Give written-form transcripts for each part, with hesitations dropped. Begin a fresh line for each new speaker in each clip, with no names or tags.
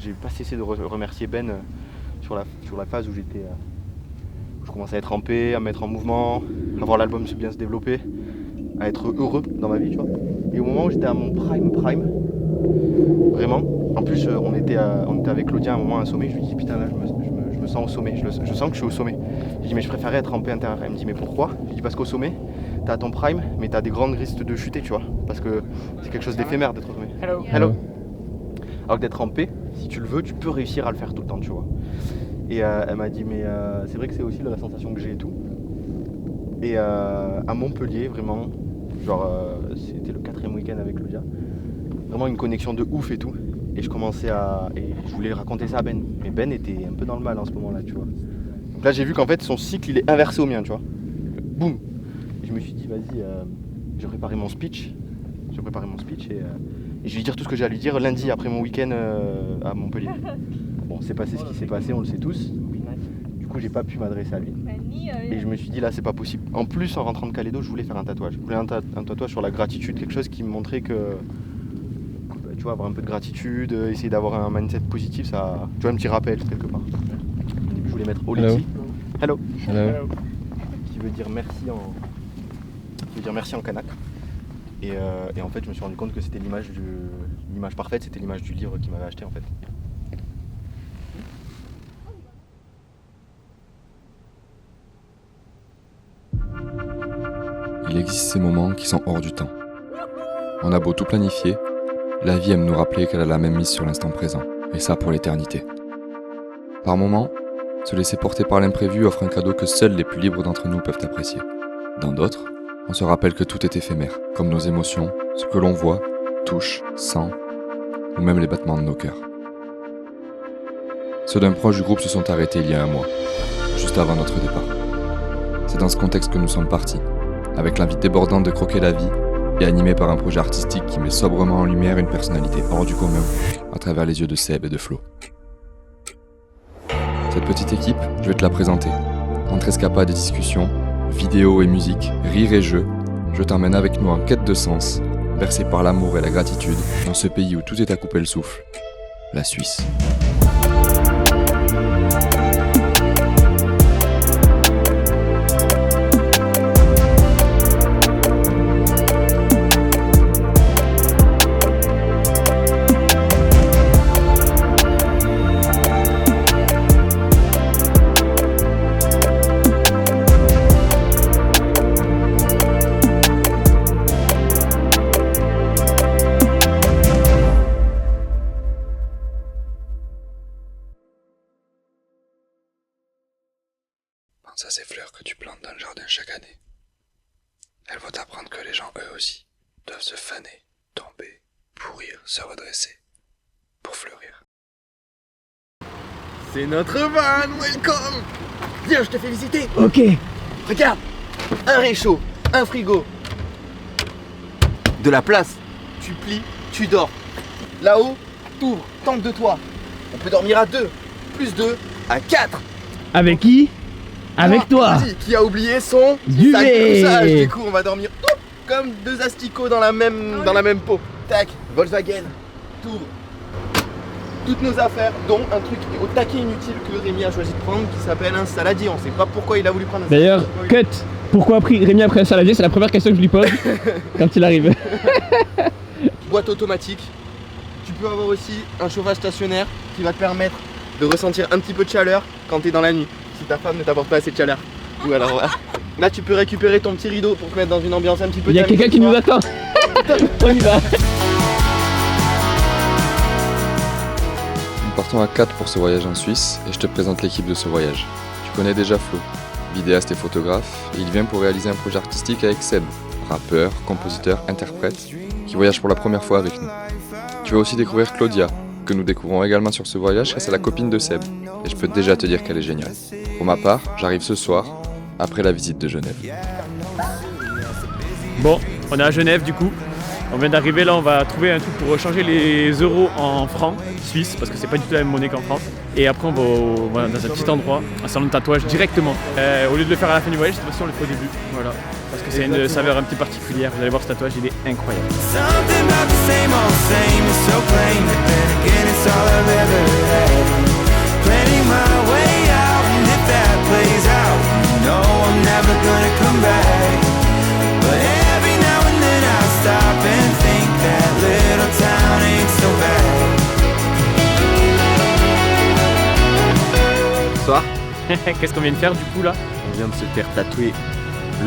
j'ai pas cessé de remercier Ben sur la phase où j'étais... je commençais à être rampé, à me mettre en mouvement, à voir l'album bien se développer, à être heureux dans ma vie, tu vois. Et au moment où j'étais à mon prime, vraiment, en plus on était avec Claudia à un moment à un sommet, je lui dis putain là je me sens au sommet, je sens que je suis au sommet. Je lui dis mais je préférais être rampé intérieur. Elle me dit mais pourquoi? Je lui dis parce qu'au sommet, t'as ton prime, mais t'as des grandes risques de chuter, tu vois, parce que c'est quelque chose d'éphémère d'être au sommet. Hello. Alors que d'être rampé, si tu le veux, tu peux réussir à le faire tout le temps, tu vois. Et elle m'a dit mais c'est vrai que c'est aussi la sensation que j'ai et tout. Et à Montpellier, vraiment, genre c'était le 4e week-end avec Claudia, vraiment une connexion de ouf et tout. Et je commençais et je voulais raconter ça à Ben. Mais Ben était un peu dans le mal en ce moment-là, tu vois. Donc là j'ai vu qu'en fait son cycle il est inversé au mien, tu vois. Boum. Et je me suis dit vas-y, j'ai préparé mon speech. Et je vais lui dire tout ce que j'ai à lui dire lundi après mon week-end à Montpellier. Bon, c'est passé ce qui s'est passé, on le sait tous. Du coup, j'ai pas pu m'adresser à lui. Et je me suis dit, là, c'est pas possible. En plus, en rentrant de Calédo, je voulais faire un tatouage. Je voulais un tatouage sur la gratitude, quelque chose qui me montrait que, tu vois, avoir un peu de gratitude, essayer d'avoir un mindset positif, ça, tu vois, un petit rappel quelque part. Au début, je voulais mettre Oliti. Hello. Qui veut dire merci en kanak. Et en fait, je me suis rendu compte que c'était l'image parfaite, c'était l'image du livre qu'il m'avait acheté en fait.
Il existe ces moments qui sont hors du temps. On a beau tout planifier, la vie aime nous rappeler qu'elle a la même mise sur l'instant présent, et ça pour l'éternité. Par moments, se laisser porter par l'imprévu offre un cadeau que seuls les plus libres d'entre nous peuvent apprécier. Dans d'autres, on se rappelle que tout est éphémère, comme nos émotions, ce que l'on voit, touche, sent, ou même les battements de nos cœurs. Ceux d'un proche du groupe se sont arrêtés il y a un mois, juste avant notre départ. C'est dans ce contexte que nous sommes partis, avec l'envie débordante de croquer la vie et animé par un projet artistique qui met sobrement en lumière une personnalité hors du commun à travers les yeux de Seb et de Flo. Cette petite équipe, je vais te la présenter. Entre escapades et discussions, vidéos et musique, rires et jeux, je t'emmène avec nous en quête de sens, bercé par l'amour et la gratitude, dans ce pays où tout est à couper le souffle, la Suisse. Pense à ces fleurs que tu plantes dans le jardin chaque année. Elles vont t'apprendre que les gens, eux aussi, doivent se faner, tomber, pourrir, se redresser, pour fleurir.
C'est notre van, welcome! Viens, je te fais visiter!
Ok.
Regarde! Un réchaud, un frigo, de la place, tu plies, tu dors. Là-haut, t'ouvres, tente de toi. On peut dormir à 2, plus 2, à 4.
Avec qui? Avec toi.
Vas-y, qui a oublié son
duvet.
sac de couchage. Du coup, on va dormir comme 2 asticots dans la même peau. Tac, Volkswagen, t'ouvres toutes nos affaires, dont un truc au taquet inutile que Rémi a choisi de prendre qui s'appelle un saladier. On sait pas pourquoi il a voulu prendre un saladier.
D'ailleurs, cut. Pourquoi Rémi a pris un saladier? C'est la première question que je lui pose quand il arrive.
Boîte automatique. Tu peux avoir aussi un chauffage stationnaire qui va te permettre de ressentir un petit peu de chaleur quand tu es dans la nuit, si ta femme ne t'apporte pas assez de chaleur. Ou alors voilà. Là tu peux récupérer ton petit rideau pour te mettre dans une ambiance un petit peu.
Il y a quelqu'un qui nous attend. On y va.
Nous partons à 4 pour ce voyage en Suisse et je te présente l'équipe de ce voyage. Tu connais déjà Flo, vidéaste et photographe, et il vient pour réaliser un projet artistique avec Seb, rappeur, compositeur, interprète, qui voyage pour la première fois avec nous. Tu vas aussi découvrir Claudia, que nous découvrons également sur ce voyage grâce à la copine de Seb, et je peux déjà te dire qu'elle est géniale. Pour ma part, j'arrive ce soir, après la visite de Genève.
Bon, on est à Genève du coup. On vient d'arriver là, on va trouver un truc pour changer les euros en francs suisses parce que c'est pas du tout la même monnaie qu'en France. Et après on va voilà, dans un petit endroit, un salon de tatouage directement. Au lieu de le faire à la fin du voyage, cette fois-ci on le fait au début. Voilà. Parce que c'est une saveur un petit particulière. Vous allez voir ce tatouage, il est incroyable.
Bonsoir.
Qu'est-ce qu'on vient de faire du coup là?
On vient de se faire tatouer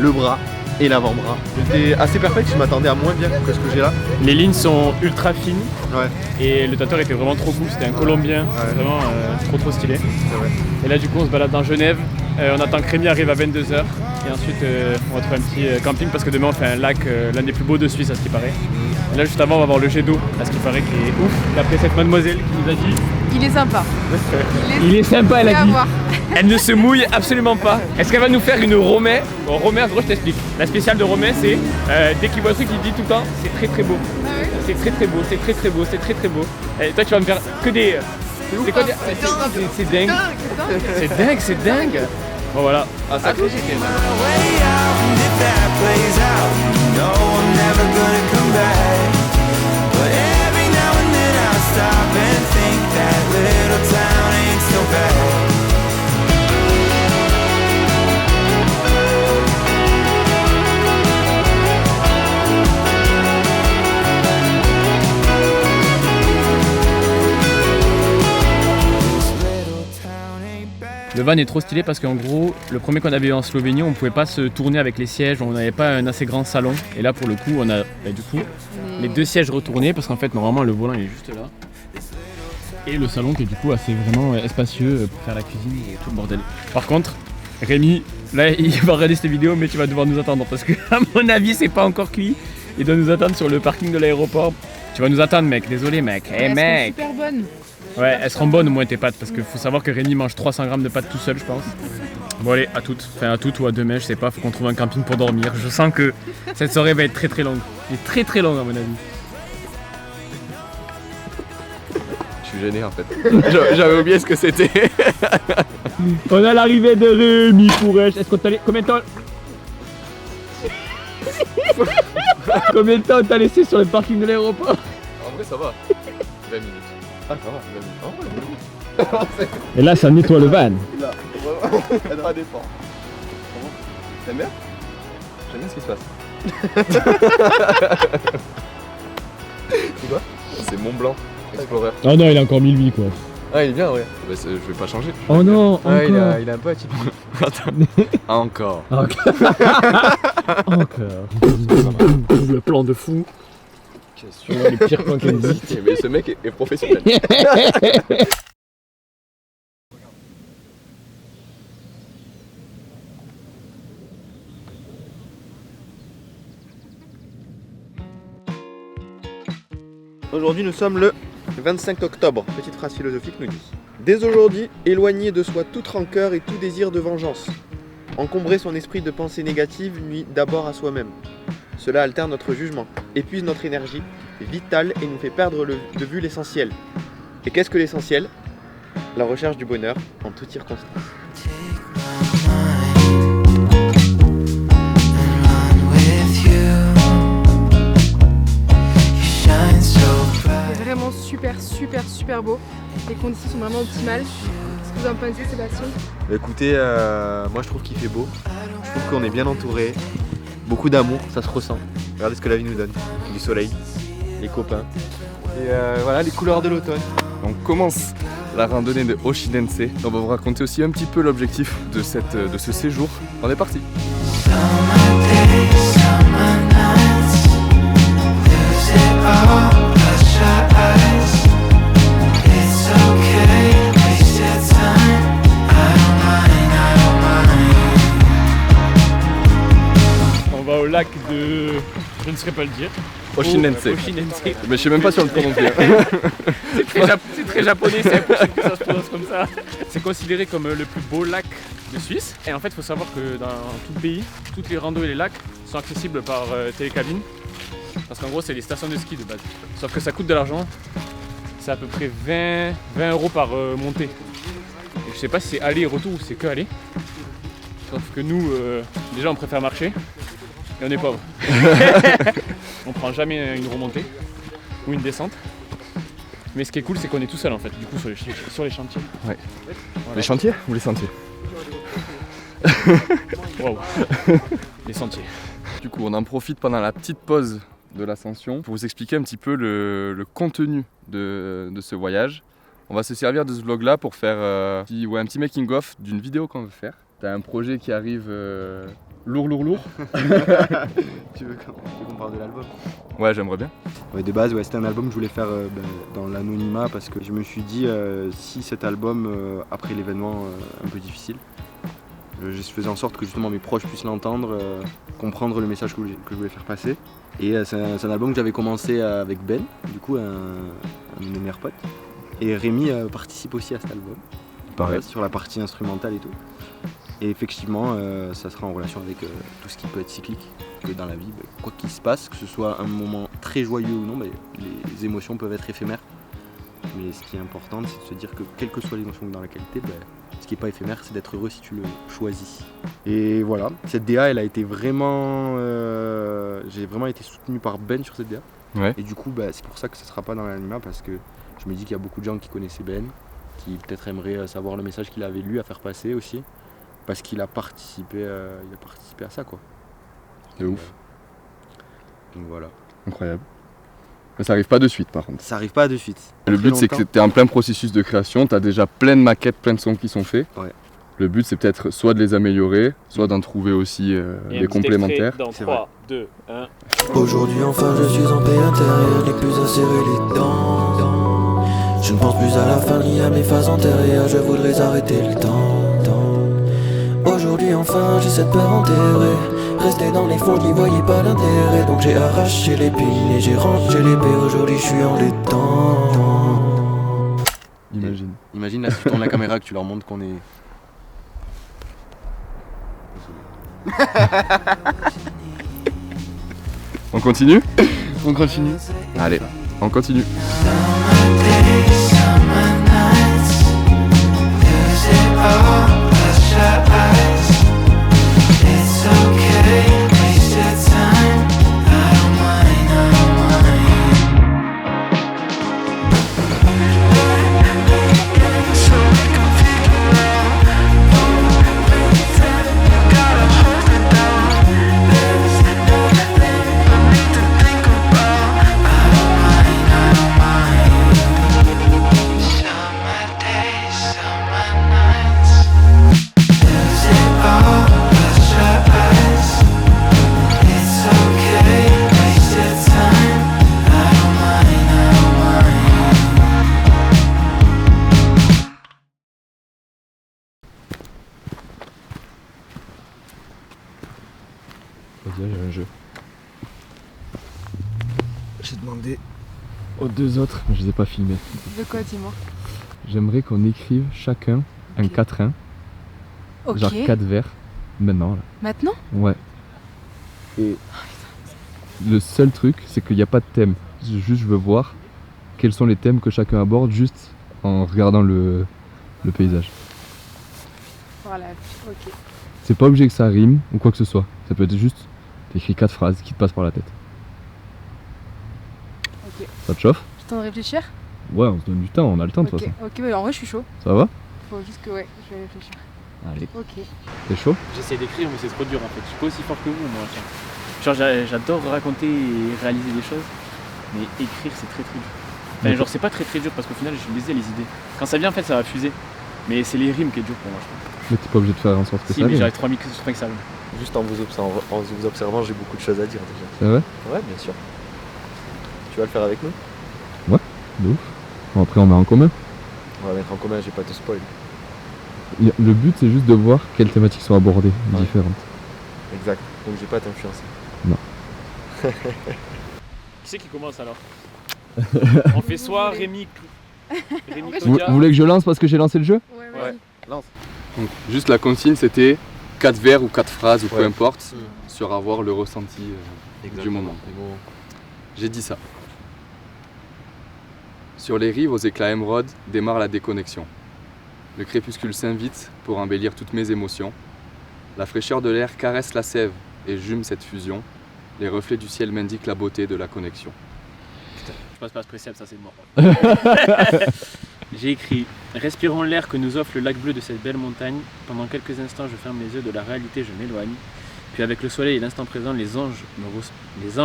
le bras et l'avant-bras. J'étais assez perplexe, je m'attendais à moins bien que ce que j'ai là.
Les lignes sont ultra fines.
Ouais.
Et le tatoueur était vraiment trop cool, c'était un Colombien, vraiment trop stylé. Et là du coup on se balade dans Genève, on attend que Rémi arrive à 22h et ensuite on va trouver un petit camping parce que demain on fait un lac, l'un des plus beaux de Suisse à ce qui paraît. Et là juste avant on va voir le jet d'eau à ce qui paraît qui est ouf, d'après cette mademoiselle qui nous a dit.
Il est sympa.
Il est sympa, elle a dit.
Voir.
Elle ne se mouille absolument pas. Est-ce qu'elle va nous faire une Romais? Bon, Romais, en gros, je t'explique. La spéciale de Romais, c'est dès qu'il voit un truc, il dit tout le temps c'est très très beau.
Ah oui.
C'est très beau, c'est très beau, c'est très beau. Et toi, tu vas me faire que des. C'est quoi dire? C'est dingue. C'est dingue. Bon, voilà.
Ah, ça cloche, c'était
Le van est trop stylé parce qu'en gros, le premier qu'on avait eu en Slovénie, on pouvait pas se tourner avec les sièges, on n'avait pas un assez grand salon. Et là, pour le coup, on a les deux sièges retournés parce qu'en fait, normalement, le volant il est juste là. Et le salon qui est du coup assez vraiment spacieux pour faire la cuisine et tout le bordel. Par contre, Rémi, là, il va regarder cette vidéo, mais tu vas devoir nous attendre parce que, à mon avis, c'est pas encore cuit. Il doit nous attendre sur le parking de l'aéroport. Tu vas nous attendre, mec. Désolé, mec.
Elles sont super bonnes.
Ouais, elles seront bonnes au moins tes pâtes parce qu'il faut savoir que Rémi mange 300 grammes de pâtes tout seul, je pense. Bon, allez, à toutes. Enfin, à toutes ou à demain, je sais pas. Faut qu'on trouve un camping pour dormir. Je sens que cette soirée va être très très longue. Et très très longue, à mon avis.
Je suis gêné en fait. J'avais oublié ce que c'était.
On a l'arrivée de Rémi Courage. Est-ce qu'on t'a laissé. Combien de temps Combien de temps t'as laissé sur le parking de l'aéroport?
En vrai, ça va. 20 minutes.
Ah, ça va, 20 minutes.
Et là, ça nettoie le van.
Là, vraiment, elle pas d'effort. T'aimes bien? J'aime bien ce qui se passe. C'est quoi?
C'est Mont Blanc, Explorer.
Oh non, il a encore 1000 vies quoi.
Ah, il est bien, ouais.
Bah, je vais pas changer.
Oh non, encore.
Ouais, il a un peu atypique.
Encore.
Encore. Le plan de fou. Les pires plans qu'il me dit.
Mais ce mec est professionnel. Aujourd'hui, nous sommes le 25 octobre. Petite phrase philosophique nous dit: dès aujourd'hui, éloigner de soi toute rancœur et tout désir de vengeance. Encombrer son esprit de pensée négative nuit d'abord à soi-même. Cela altère notre jugement, épuise notre énergie vitale et nous fait perdre de vue l'essentiel. Et qu'est-ce que l'essentiel? La recherche du bonheur en toutes circonstances.
C'est vraiment super beau. Les conditions sont vraiment optimales. Qu'est-ce que vous en pensez, Sébastien?
Écoutez, moi je trouve qu'il fait beau. Je trouve qu'on est bien entouré. Beaucoup d'amour, ça se ressent. Regardez ce que la vie nous donne. Du soleil, les copains. Et voilà les couleurs de l'automne.
On commence la randonnée de Oshidense. On va vous raconter aussi un petit peu l'objectif de ce séjour. On est parti.
On va au lac de... Je ne saurais pas le dire.
Oshinense.
Oshinense.
Mais je sais même pas si on le prononce bien.
C'est très japonais, c'est impossible que ça se prononce comme ça. C'est considéré comme le plus beau lac de Suisse. Et en fait, il faut savoir que dans tout le pays, toutes les randos et les lacs sont accessibles par télécabine. Parce qu'en gros, c'est des stations de ski de base. Sauf que ça coûte de l'argent. C'est à peu près 20 € par montée. Et je sais pas si c'est aller et retour ou c'est que aller. Sauf que nous, déjà, on préfère marcher. Et on est pauvres. On prend jamais une remontée ou une descente. Mais ce qui est cool, c'est qu'on est tout seul en fait, du coup, sur les chantiers.
Ouais.
Voilà.
Les chantiers ou les sentiers?
Waouh. Les sentiers.
Du coup, on en profite pendant la petite pause de l'ascension pour vous expliquer un petit peu le contenu de ce voyage. On va se servir de ce vlog-là pour faire un petit making-of d'une vidéo qu'on veut faire. T'as un projet qui arrive lourd.
Tu veux qu'on parle de l'album?
Ouais, j'aimerais bien.
Ouais, de base, c'était un album que je voulais faire dans l'anonymat parce que je me suis dit si cet album, après l'événement un peu difficile, je faisais en sorte que justement mes proches puissent l'entendre, comprendre le message que je voulais faire passer. Et c'est un album que j'avais commencé avec Ben, du coup un de mes meilleurs potes. Et Rémi participe aussi à cet album,
Pareil.
sur la partie instrumentale et tout. Et effectivement, ça sera en relation avec tout ce qui peut être cyclique, que dans la vie, quoi qu'il se passe, que ce soit un moment très joyeux ou non, les émotions peuvent être éphémères. Mais ce qui est important, c'est de se dire que quelle que soit l'émotion dans laquelle tu es, ce qui n'est pas éphémère, c'est d'être heureux si tu le choisis. Et voilà, cette DA, elle a été vraiment... j'ai vraiment été soutenu par Ben sur cette DA.
Ouais.
Et du coup, c'est pour ça que ça ne sera pas dans l'anonymat, parce que je me dis qu'il y a beaucoup de gens qui connaissaient Ben, qui peut-être aimeraient savoir le message qu'il avait lui à faire passer aussi. Parce qu'il a participé à ça, quoi.
C'est ouf.
Donc voilà.
Incroyable. Mais ça arrive pas de suite par contre.
Ça arrive pas de suite.
Le but c'est que tu es en plein processus de création, tu as déjà plein de maquettes, plein de sons qui sont faits.
Ouais.
Le but c'est peut-être soit de les améliorer, soit d'en trouver aussi des complémentaires.
Dans 3, 2, 1.
Aujourd'hui enfin je suis en paix intérieure, n'ai plus à serrer les dents. Je ne pense plus à la fin ni à mes phases antérieures, je voudrais arrêter le temps. Aujourd'hui enfin j'ai cette peur enterrée, resté dans les fonds je n'y voyais pas l'intérêt. Donc j'ai arraché les piles et j'ai rangé l'épée, aujourd'hui je suis en luttant.
Imagine là si tu tournes la caméra que tu leur montres qu'on est...
On continue?
On continue.
Allez, on continue. Vas-y, j'ai un jeu. J'ai demandé aux deux autres, mais je les ai pas filmés.
De quoi, dis-moi?
J'aimerais qu'on écrive chacun un quatrain,
Ok.
genre 4 vers, maintenant là.
Maintenant?
Ouais. Et le seul truc, c'est qu'il n'y a pas de thème. Juste, je veux voir quels sont les thèmes que chacun aborde juste en regardant le paysage.
Voilà, ok.
C'est pas obligé que ça rime ou quoi que ce soit. Ça peut être juste, t'écris 4 phrases qui te passent par la tête.
Ok.
Ça te chauffe?
J'ai le temps de réfléchir?
Ouais, on se donne du temps, on a le temps de toute
Ok,
façon.
ok, en vrai je suis chaud.
Ça va?
Faut juste que, ouais, je vais réfléchir.
Allez.
Ok.
T'es chaud?
J'essaie d'écrire, mais c'est trop dur en fait. Je suis pas aussi fort que vous, moi. Genre, j'adore raconter et réaliser des choses, mais écrire, c'est très dur. Enfin, genre, c'est pas très dur parce qu'au final, je les ai les idées. Quand ça vient, en fait, ça va fuser. Mais c'est les rimes qui est dur pour moi, je trouve.
Mais t'es pas obligé de faire en sorte que
Si,
ça
mais
rime.
j'arrive 3 minutes que ça rime.
Juste en vous observant, j'ai beaucoup de choses à dire déjà.
C'est vrai?
Ouais, bien sûr. Tu vas le faire avec nous?
De ouf. Bon, après on met en commun.
On va mettre en commun, j'ai pas de spoil.
Le but c'est juste de voir quelles thématiques sont abordées,
Ouais.
différentes.
Exact. Donc j'ai pas à t'influencer.
Qui c'est qui commence alors? On fait soit Rémi,
En vrai,
Claudia.
Vous voulez que je lance parce que j'ai lancé le jeu?
Ouais,
Ouais.
vas-y.
Lance.
Donc, juste la consigne c'était 4 vers ou 4 phrases ou peu
Ouais.
importe sur avoir le ressenti du moment. j'ai dit ça. Sur les rives aux éclats émeraudes démarre la déconnexion. Le crépuscule s'invite pour embellir toutes mes émotions. La fraîcheur de l'air caresse la sève et jume cette fusion. Les reflets du ciel m'indiquent la beauté de la connexion.
Je passe pas ce précepte, ça c'est mort. J'ai écrit « Respirons l'air que nous offre le lac bleu de cette belle montagne. Pendant quelques instants, je ferme les yeux de la réalité, je m'éloigne. Puis avec le soleil et l'instant présent, les anges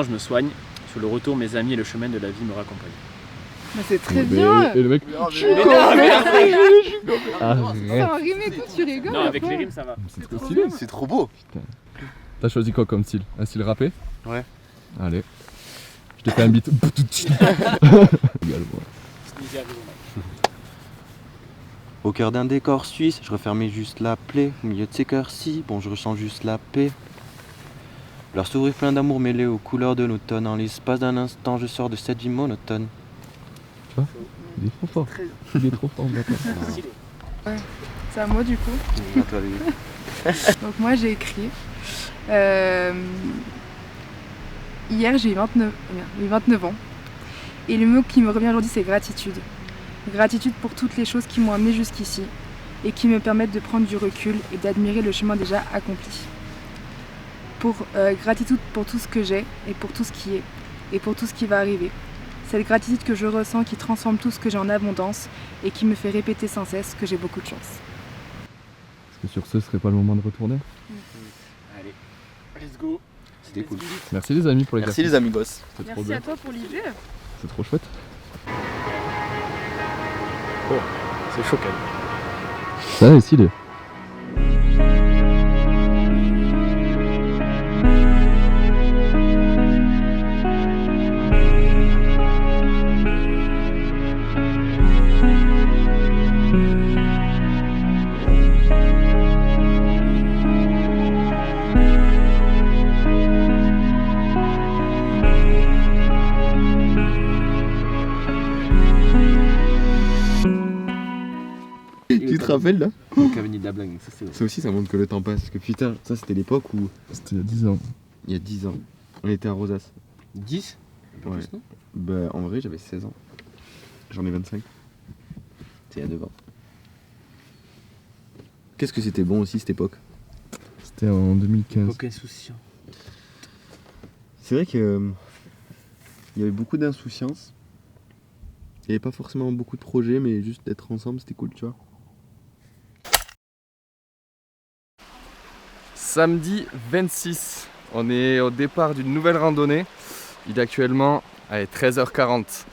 me soignent. Sur le retour, mes amis et le chemin de la vie me raccompagnent. »
Bah, c'est très bien.
Et le mec.
Ça va rimer tout, tu rigoles.
Non, avec les rimes ça va.
C'est trop stylé.
C'est trop beau.
T'as choisi quoi comme style? Un style rappé?
Ouais.
Allez. Je t'ai fait un beat. Regarde-moi.
Au cœur d'un décor suisse, je refermais juste la plaie. Au milieu de ces cœurs-ci, bon, je ressens juste la paix. Leur sourire plein d'amour mêlé aux couleurs de l'automne. En l'espace d'un instant, je sors de cette vie monotone.
Il est trop fort. Il est trop fort, maintenant.
C'est à moi du coup. Donc moi j'ai écrit. Hier j'ai eu 29 ans. Et le mot qui me revient aujourd'hui c'est gratitude. Gratitude pour toutes les choses qui m'ont amené jusqu'ici et qui me permettent de prendre du recul et d'admirer le chemin déjà accompli. Gratitude pour tout ce que j'ai et pour tout ce qui est et pour tout ce qui va arriver. Cette gratitude que je ressens qui transforme tout ce que j'ai en abondance et qui me fait répéter sans cesse que j'ai beaucoup de chance.
Est-ce que sur ce serait pas le moment de retourner?
Allez, let's go.
C'était cool.
Merci les amis pour les
Merci les amigos.
C'était trop
Merci
bien.
à toi pour l'idée.
C'est trop chouette.
C'est chaud quand même.
Ça est stylé.
Tu te rappelles là?
Cavani de la blague, ça c'est.
Ça aussi ça montre que le temps passe. Parce que putain, ça c'était l'époque où,
C'était il y a 10 ans.
il y a 10 ans, on était à Rosas.
10
Ouais. Bah en vrai j'avais 16 ans. J'en ai 25. C'est il y a 2 ans. Qu'est-ce que c'était bon aussi cette époque?
C'était en 2015.
Aucun insouciant.
C'est vrai que il y avait beaucoup d'insouciance. Il n'y avait pas forcément beaucoup de projets, mais juste d'être ensemble, c'était cool, tu vois.
Samedi 26, on est au départ d'une nouvelle randonnée. Il est actuellement 13h40.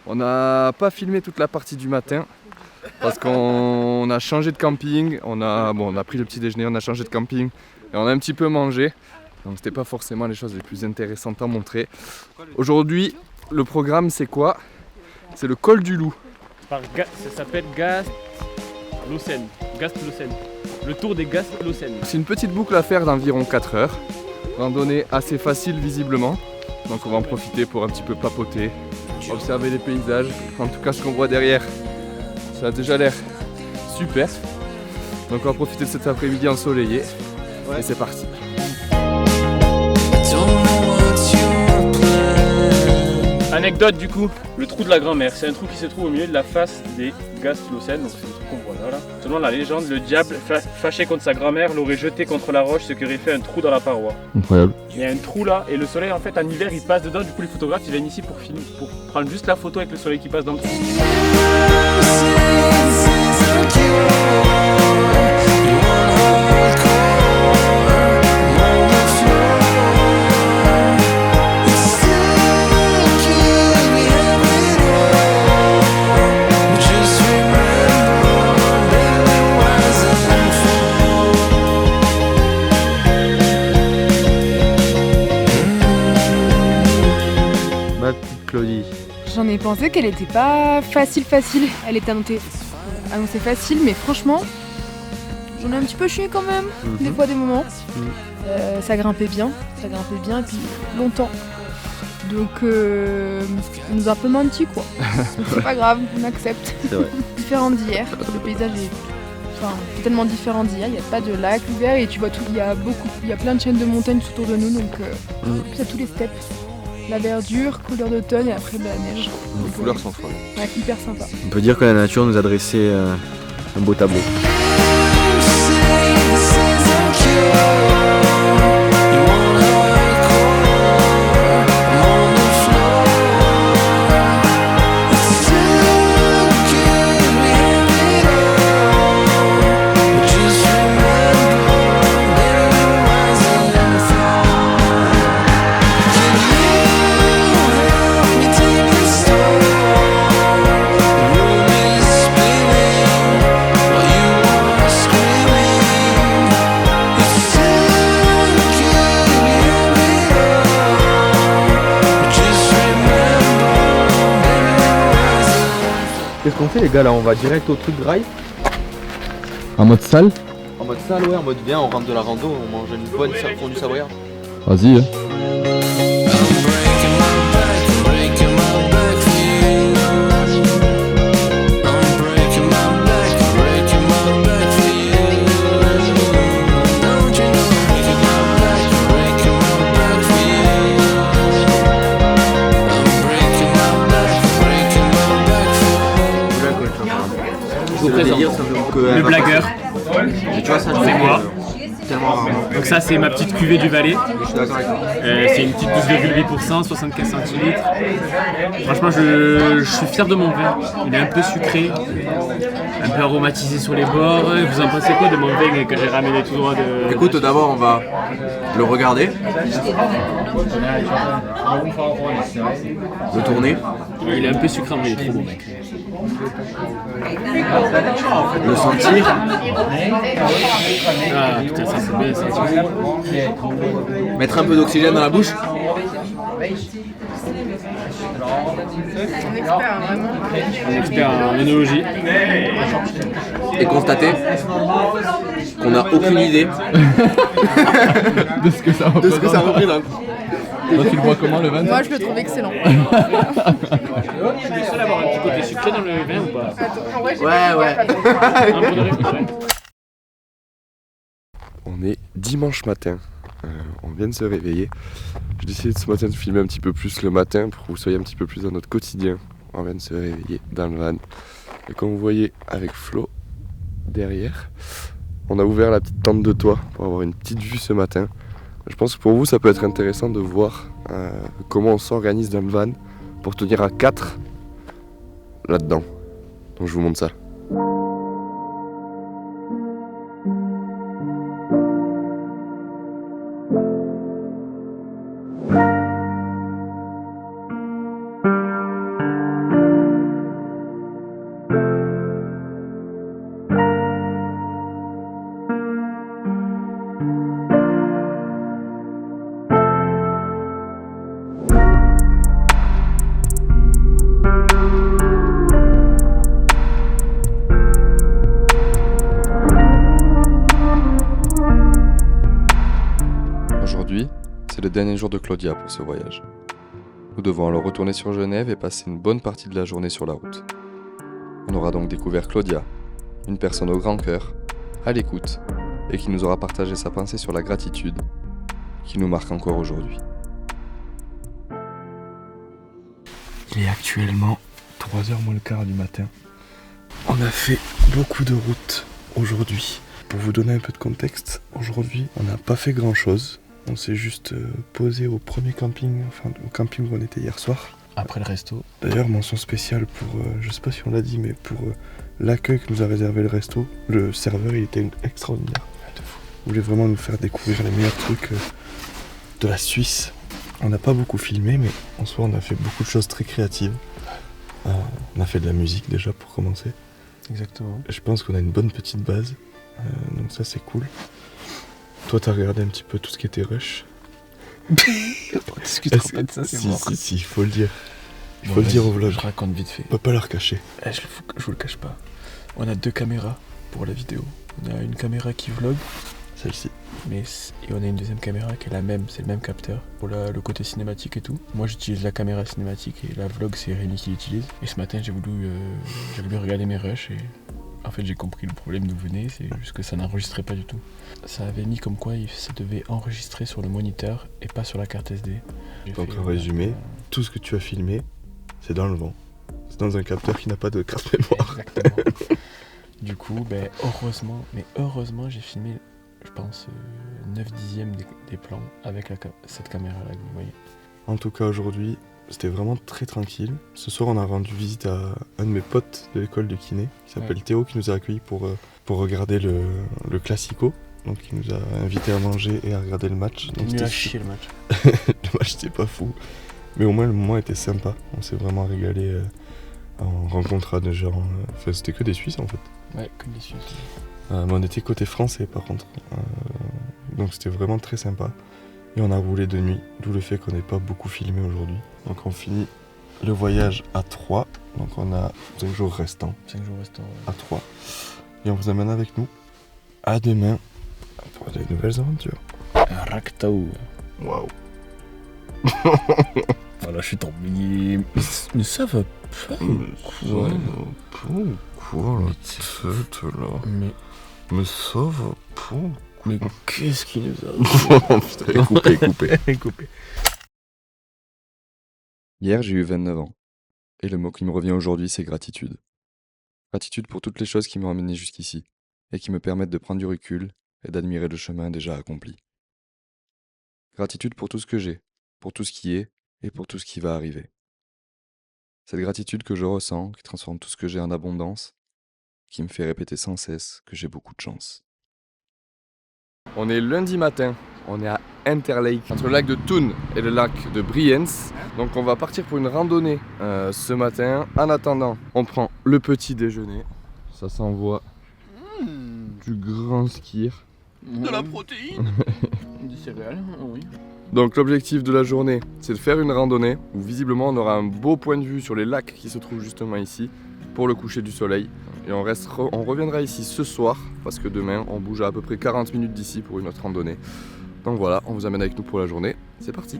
On n'a pas filmé toute la partie du matin parce qu'on a changé de camping. On a pris le petit déjeuner, on a changé de camping et on a un petit peu mangé. Donc c'était pas forcément les choses les plus intéressantes à montrer. Aujourd'hui, le programme c'est quoi? C'est le col du Loup.
Ça s'appelle Gastlosen. Le tour des Gastlosen.
C'est une petite boucle à faire d'environ 4 heures. Randonnée assez facile visiblement. Donc on va en profiter pour un petit peu papoter, observer les paysages. En tout cas ce qu'on voit derrière, ça a déjà l'air super. Donc on va profiter de cet après-midi ensoleillé. Et c'est parti.
Anecdote du coup, le trou de la grand-mère, c'est un trou qui se trouve au milieu de la face des Gastlosen, donc c'est le trou qu'on voit là. Selon la légende, le diable, fâché contre sa grand-mère, l'aurait jeté contre la roche, ce qui aurait fait un trou dans la paroi.
Incroyable.
Il y a un trou là, et le soleil en fait en hiver il passe dedans, du coup les photographes ils viennent ici pour filmer, pour prendre juste la photo avec le soleil qui passe dans le trou.
Claudie.
J'en ai pensé qu'elle était pas facile. Elle était annoncée facile, mais franchement, j'en ai un petit peu chié quand même, des fois des moments. Ça grimpait bien, et puis longtemps. Donc, on nous a un peu menti quoi. C'est pas grave, on accepte.
C'est vrai.
Différent d'hier, le paysage est totalement différent d'hier. Il n'y a pas de lac l'hiver et tu vois tout. Il y a plein de chaînes de montagnes tout autour de nous, donc il y a tous les steppes. La verdure, couleur d'automne et après de la neige.
Les couleurs sont folles.
Ouais, hyper sympa.
On peut dire que la nature nous a dressé un beau tableau. Qu'est-ce qu'on fait les gars là? On va direct au truc drive?
En mode salle?
En mode salle, ouais, en mode bien, on rentre de la rando, on mange une bonne fondue savoyarde.
Vas-y. Hein.
Je vous présente le blagueur.
Et tu vois, ça,
C'est moi.
tellement rarement.
Donc ça c'est ma petite cuvée du Valais.
Je suis d'accord avec toi.
C'est une petite 12,8%, 75 centilitres. Franchement je suis fier de mon vin. Il est un peu sucré, un peu aromatisé sur les bords. Vous en pensez quoi de mon vin que j'ai ramené tout droit de...
Écoute, d'abord on va le regarder, le tourner,
Il est un peu sucré mais il est trop bon mec.
le sentir,
Ah putain ça c'est bien ça.
mettre un peu d'oxygène dans la bouche.
Un expert en œnologie.
Et constater qu'on n'a aucune idée
De ce que ça
de ce que ça représente.
Toi, tu le vois comment le vin?
Moi, je le trouve excellent.
Je suis le seul à avoir un petit côté sucré dans le vin ou pas?
Ouais.
Un peu de respect.
On est dimanche matin, on vient de se réveiller. J'ai décidé ce matin de filmer un petit peu plus le matin pour que vous soyez un petit peu plus dans notre quotidien. On vient de se réveiller dans le van. Et comme vous voyez avec Flo derrière, on a ouvert la petite tente de toit pour avoir une petite vue ce matin. Je pense que pour vous ça peut être intéressant de voir comment on s'organise dans le van pour tenir à 4 là-dedans. Donc je vous montre ça.
Aujourd'hui, c'est le dernier jour de Claudia pour ce voyage. Nous devons alors retourner sur Genève et passer une bonne partie de la journée sur la route. On aura donc découvert Claudia, une personne au grand cœur, à l'écoute, et qui nous aura partagé sa pensée sur la gratitude, qui nous marque encore aujourd'hui.
Il est actuellement 3h moins le quart du matin. On a fait beaucoup de routes aujourd'hui. Pour vous donner un peu de contexte, aujourd'hui on n'a pas fait grand chose. On s'est juste posé au premier camping, enfin au camping où on était hier soir.
Après le resto.
D'ailleurs, mention spéciale pour, je sais pas si on l'a dit, mais pour l'accueil que nous a réservé le resto. Le serveur il était extraordinaire. Il voulait vraiment nous faire découvrir les meilleurs trucs de la Suisse. On n'a pas beaucoup filmé, mais en soi on a fait beaucoup de choses très créatives. On a fait de la musique déjà pour commencer.
Exactement.
Je pense qu'on a une bonne petite base, donc ça c'est cool. Toi t'as regardé un petit peu tout ce qui était rush.
Discute pas de ça, c'est mort.
Si, il faut le dire. Il
Bon,
faut le dire au
vas-y,
vlog.
Je raconte vite fait.
On peut pas leur cacher.
Je vous le cache pas. On a 2 caméras pour la vidéo. On a une caméra qui vlog,
Celle-ci.
et on a une deuxième caméra qui est la même, c'est le même capteur pour le côté cinématique et tout. Moi j'utilise la caméra cinématique et la vlog c'est Rémi qui l'utilise. Et ce matin j'ai voulu regarder mes rushs et En fait, j'ai compris le problème d'où venait, c'est juste que ça n'enregistrait pas du tout. Ça avait mis comme quoi ça devait enregistrer sur le moniteur et pas sur la carte SD.
Donc en résumé, tout ce que tu as filmé, c'est dans le vent. C'est dans un capteur qui n'a pas de carte mémoire.
Exactement. Du coup, heureusement, j'ai filmé, je pense, 9/10 des plans avec cette caméra-là que vous voyez.
En tout cas, aujourd'hui, c'était vraiment très tranquille. Ce soir, on a rendu visite à un de mes potes de l'école de kiné, qui s'appelle Théo, qui nous a accueillis pour regarder le Classico. Donc il nous a invités à manger et à regarder le match. Donc
Nul à chier le match.
Le match c'était pas fou. Mais au moins le moment était sympa. On s'est vraiment régalé en rencontrant des gens. Enfin c'était que des Suisses en fait.
Ouais, que des Suisses.
Mais on était côté français par contre. Donc c'était vraiment très sympa. Et on a roulé de nuit, d'où le fait qu'on n'ait pas beaucoup filmé aujourd'hui. Donc on finit le voyage à 3. Donc on a 5 jours restants.
5 jours restants, ouais.
À 3. Et on vous amène avec nous. À demain pour de nouvelles aventures.
Raktao.
Waouh.
Voilà, je suis tombé. Mais ça va pas.
Quoi la tête là? Mais ça va pas.
Mais qu'est-ce qui nous a...
Putain, coupé.
Hier, j'ai eu 29 ans. Et le mot qui me revient aujourd'hui, c'est gratitude. Gratitude pour toutes les choses qui m'ont amené jusqu'ici, et qui me permettent de prendre du recul et d'admirer le chemin déjà accompli. Gratitude pour tout ce que j'ai, pour tout ce qui est, et pour tout ce qui va arriver. Cette gratitude que je ressens, qui transforme tout ce que j'ai en abondance, qui me fait répéter sans cesse que j'ai beaucoup de chance.
On est lundi matin, on est à Interlake, entre le lac de Thun et le lac de Brienz. Donc on va partir pour une randonnée ce matin. En attendant, on prend le petit déjeuner. Ça s'envoie du grand skier.
De la protéine. Du céréales, oui.
Donc l'objectif de la journée, c'est de faire une randonnée où visiblement on aura un beau point de vue sur les lacs qui se trouvent justement ici pour le coucher du soleil. Et on reviendra ici ce soir parce que demain on bouge à peu près 40 minutes d'ici pour une autre randonnée. Donc voilà, on vous amène avec nous pour la journée. C'est parti.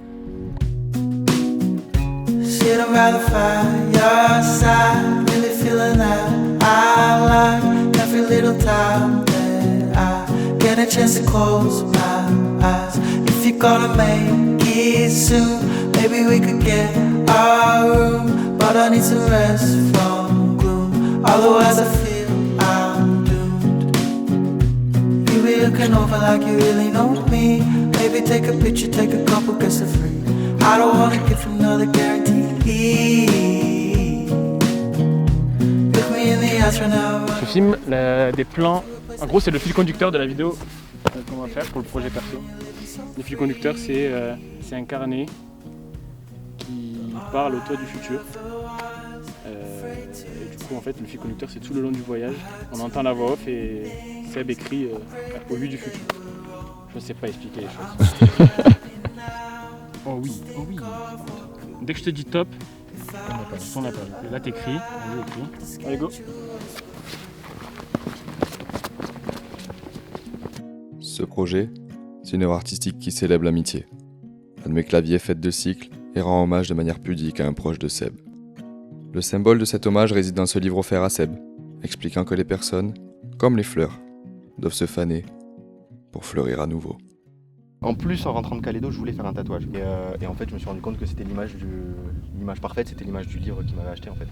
Sit around the fireside, really feeling that I like every little time that I get a chance to close my eyes. If you're gonna make it soon, maybe we could get our room, but I need some rest from gloom. Otherwise I feel I'm doomed. You be looking over like you really know me. Maybe take a picture, take a couple, guess for free. I don't wanna give another guarantee. Look me in the eyes right now.
Je filme des plans. En gros, c'est le fil conducteur de la vidéo qu'on va faire pour le projet perso. Le fil conducteur, c'est un carnet qui parle au toi du futur. Et du coup, en fait, le fil conducteur, c'est tout le long du voyage. On entend la voix off et Seb écrit au vu du futur. Je ne sais pas expliquer les choses. Oh oui. Dès que je te dis top, on appelle. Là, t'écris. Allez, go.
Ce projet, c'est une œuvre artistique qui célèbre l'amitié. Un de mes claviers faite de cycles et rend hommage de manière pudique à un proche de Seb. Le symbole de cet hommage réside dans ce livre offert à Seb, expliquant que les personnes, comme les fleurs, doivent se faner pour fleurir à nouveau.
En plus, en rentrant de Calédo, je voulais faire un tatouage. Et en fait, je me suis rendu compte que c'était l'image parfaite, c'était l'image du livre qu'il m'avait acheté en fait.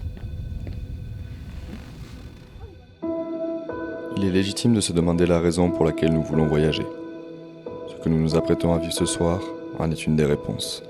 Il est légitime de se demander la raison pour laquelle nous voulons voyager. Ce que nous nous apprêtons à vivre ce soir en est une des réponses.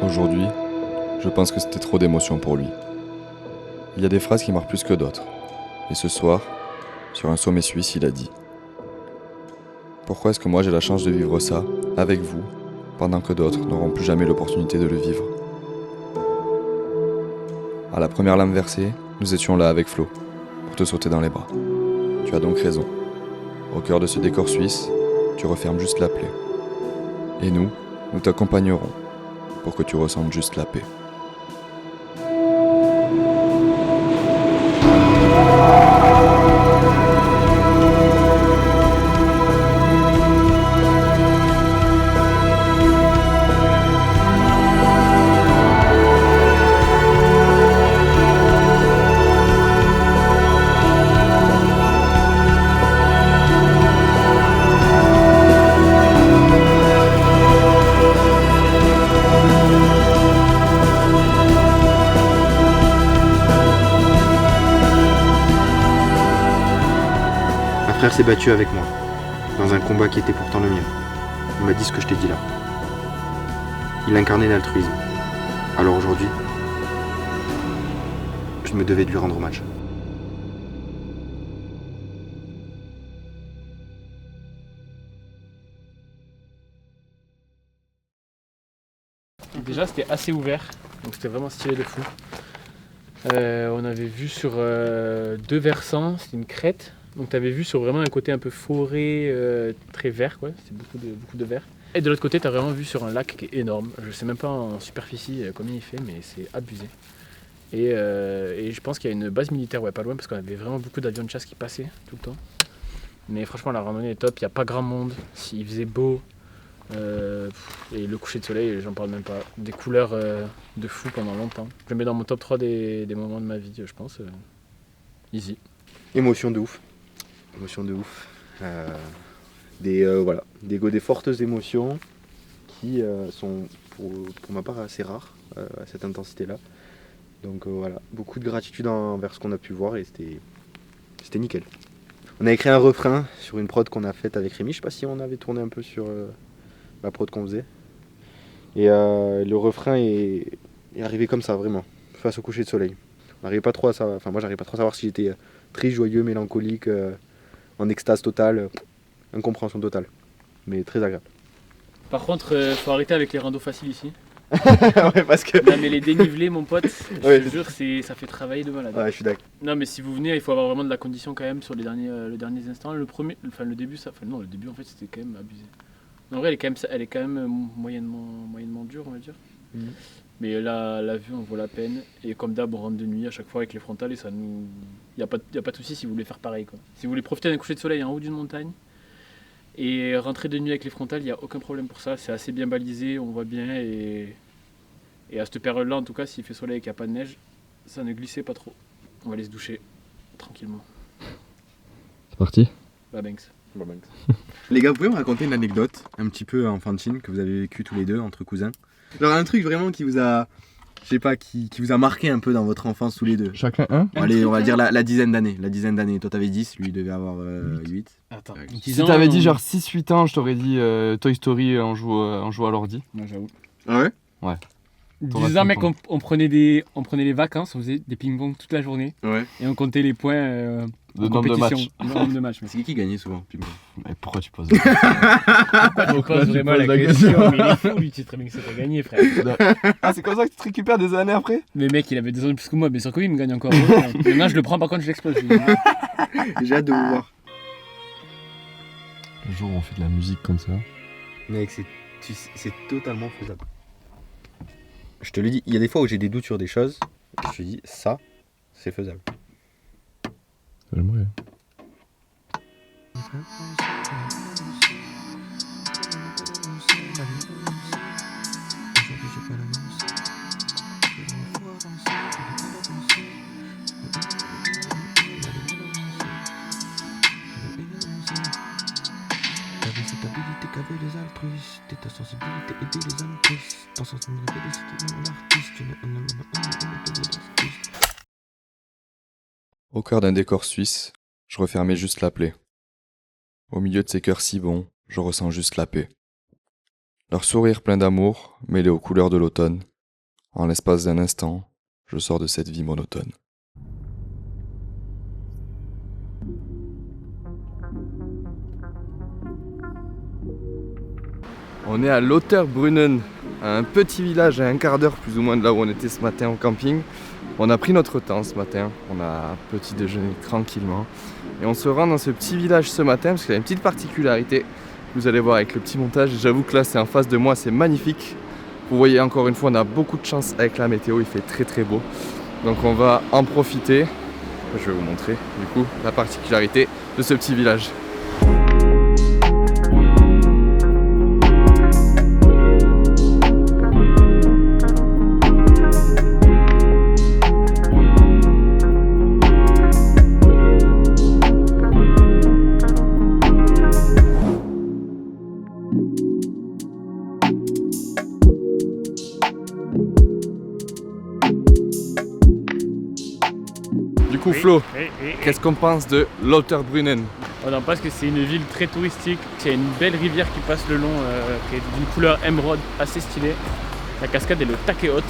Aujourd'hui, je pense que c'était trop d'émotions pour lui. Il y a des phrases qui marquent plus que d'autres. Et ce soir, sur un sommet suisse, il a dit: pourquoi est-ce que moi j'ai la chance de vivre ça, avec vous, pendant que d'autres n'auront plus jamais l'opportunité de le vivre? À la première lame versée, nous étions là avec Flo, pour te sauter dans les bras. Tu as donc raison. Au cœur de ce décor suisse, tu refermes juste la plaie. Et nous t'accompagnerons, pour que tu ressentes juste la paix.
Un frère s'est battu avec moi, dans un combat qui était pourtant le mien. Il m'a dit ce que je t'ai dit là. Il incarnait l'altruisme. Alors aujourd'hui, je me devais de lui rendre hommage.
Déjà c'était assez ouvert, donc c'était vraiment stylé de fou. On avait vu sur 2 versants, c'était une crête. Donc tu avais vu sur vraiment un côté un peu forêt, très vert, quoi. C'était beaucoup de vert. Et de l'autre côté, tu as vraiment vu sur un lac qui est énorme. Je sais même pas en superficie combien il fait, mais c'est abusé. Et je pense qu'il y a une base militaire pas loin, parce qu'on avait vraiment beaucoup d'avions de chasse qui passaient tout le temps. Mais franchement, la randonnée est top, il n'y a pas grand monde, il faisait beau. Et le coucher de soleil, j'en parle même pas. Des couleurs de fou pendant longtemps. Je le mets dans mon top 3 des moments de ma vie, je pense. Easy.
Émotion de ouf. Des fortes émotions qui sont pour ma part assez rares à cette intensité-là. Donc voilà, beaucoup de gratitude envers ce qu'on a pu voir et c'était nickel. On a écrit un refrain sur une prod qu'on a faite avec Rémi, je sais pas si on avait tourné un peu sur la prod qu'on faisait. Et le refrain est arrivé comme ça, vraiment, face au coucher de soleil. On n'arrivait pas trop à savoir, moi j'arrivais pas trop à savoir si j'étais triste, joyeux, mélancolique, en extase totale, incompréhension totale, mais très agréable.
Par contre, faut arrêter avec les randos faciles ici.
Ouais, parce que...
Non mais les dénivelés, mon pote,
Ouais.
je te jure, ça fait travailler de malade.
Ouais, je suis d'accord.
Non mais si vous venez, il faut avoir vraiment de la condition quand même sur les derniers instants. Le début en fait c'était quand même abusé. En vrai, elle est quand même moyennement dure, on va dire. Mais là, la vue, on vaut la peine. Et comme d'hab, on rentre de nuit à chaque fois avec les frontales et ça nous... Il n'y a pas de souci si vous voulez faire pareil, quoi. Si vous voulez profiter d'un coucher de soleil en haut d'une montagne et rentrer de nuit avec les frontales, il n'y a aucun problème pour ça. C'est assez bien balisé, on voit bien. Et à cette période-là, en tout cas, s'il fait soleil et qu'il n'y a pas de neige, ça ne glissait pas trop. On va aller se doucher tranquillement.
C'est parti.
Bah, Banks.
Les gars, vous pouvez me raconter une anecdote un petit peu enfantine que vous avez vécu tous les deux entre cousins? Genre un truc vraiment qui vous a, je sais pas, qui vous a marqué un peu dans votre enfance tous les deux.
Chacun un.
Allez, on va dire la dizaine d'années. Toi t'avais 10, lui il devait avoir 8.
Attends.
Si t'avais dit genre 6-8 ans, je t'aurais dit Toy Story en jouant à l'ordi.
Moi, j'avoue.
Ah ouais?
10 ans, mec, on prenait les vacances, on faisait des ping-pong toute la journée
Ouais.
et on comptait les points
De
en
nombre de
compétition. Le nombre de matchs. Mais
C'est qui gagnait souvent?
Mais pourquoi tu poses
tu poses vraiment la question? Mais il est fou, lui, tu sais très bien que c'est pas gagné, frère.
Ah, c'est comme ça que tu te récupères des années après?
Mais mec, il avait 2 ans de plus que moi, bien sûr que oui, il me gagne encore. Maintenant, je le prends, par contre, je l'explose.
J'ai hâte de vous voir.
Le jour où on fait de la musique comme ça.
Mec, c'est totalement faisable. Je te le dis, il y a des fois où j'ai des doutes sur des choses. Je te dis, ça, c'est faisable.
J'aimerais.
T'avais cette habilité qu'avaient les altruistes, et ta sensibilité aider les âmes tristes. Ton sentiment de félicité dans l'artiste.
Au cœur d'un décor suisse, je refermais juste la plaie. Au milieu de ces cœurs si bons, je ressens juste la paix. Leur sourire plein d'amour, mêlé aux couleurs de l'automne. En l'espace d'un instant, je sors de cette vie monotone.
On est à Lauterbrunnen, un petit village à un quart d'heure plus ou moins de là où on était ce matin en camping. On a pris notre temps ce matin, on a petit déjeuner tranquillement. Et on se rend dans ce petit village ce matin parce qu'il y a une petite particularité. Vous allez voir avec le petit montage, j'avoue que là c'est en face de moi, c'est magnifique. Vous voyez encore une fois, on a beaucoup de chance avec la météo, il fait très très beau. Donc on va en profiter. Je vais vous montrer du coup la particularité de ce petit village. Du coup Flo, qu'est-ce qu'on pense de Lauterbrunnen?
On en pense que c'est une ville très touristique. Il y a une belle rivière qui passe le long, qui est d'une couleur émeraude assez stylée. La cascade est le Takeot,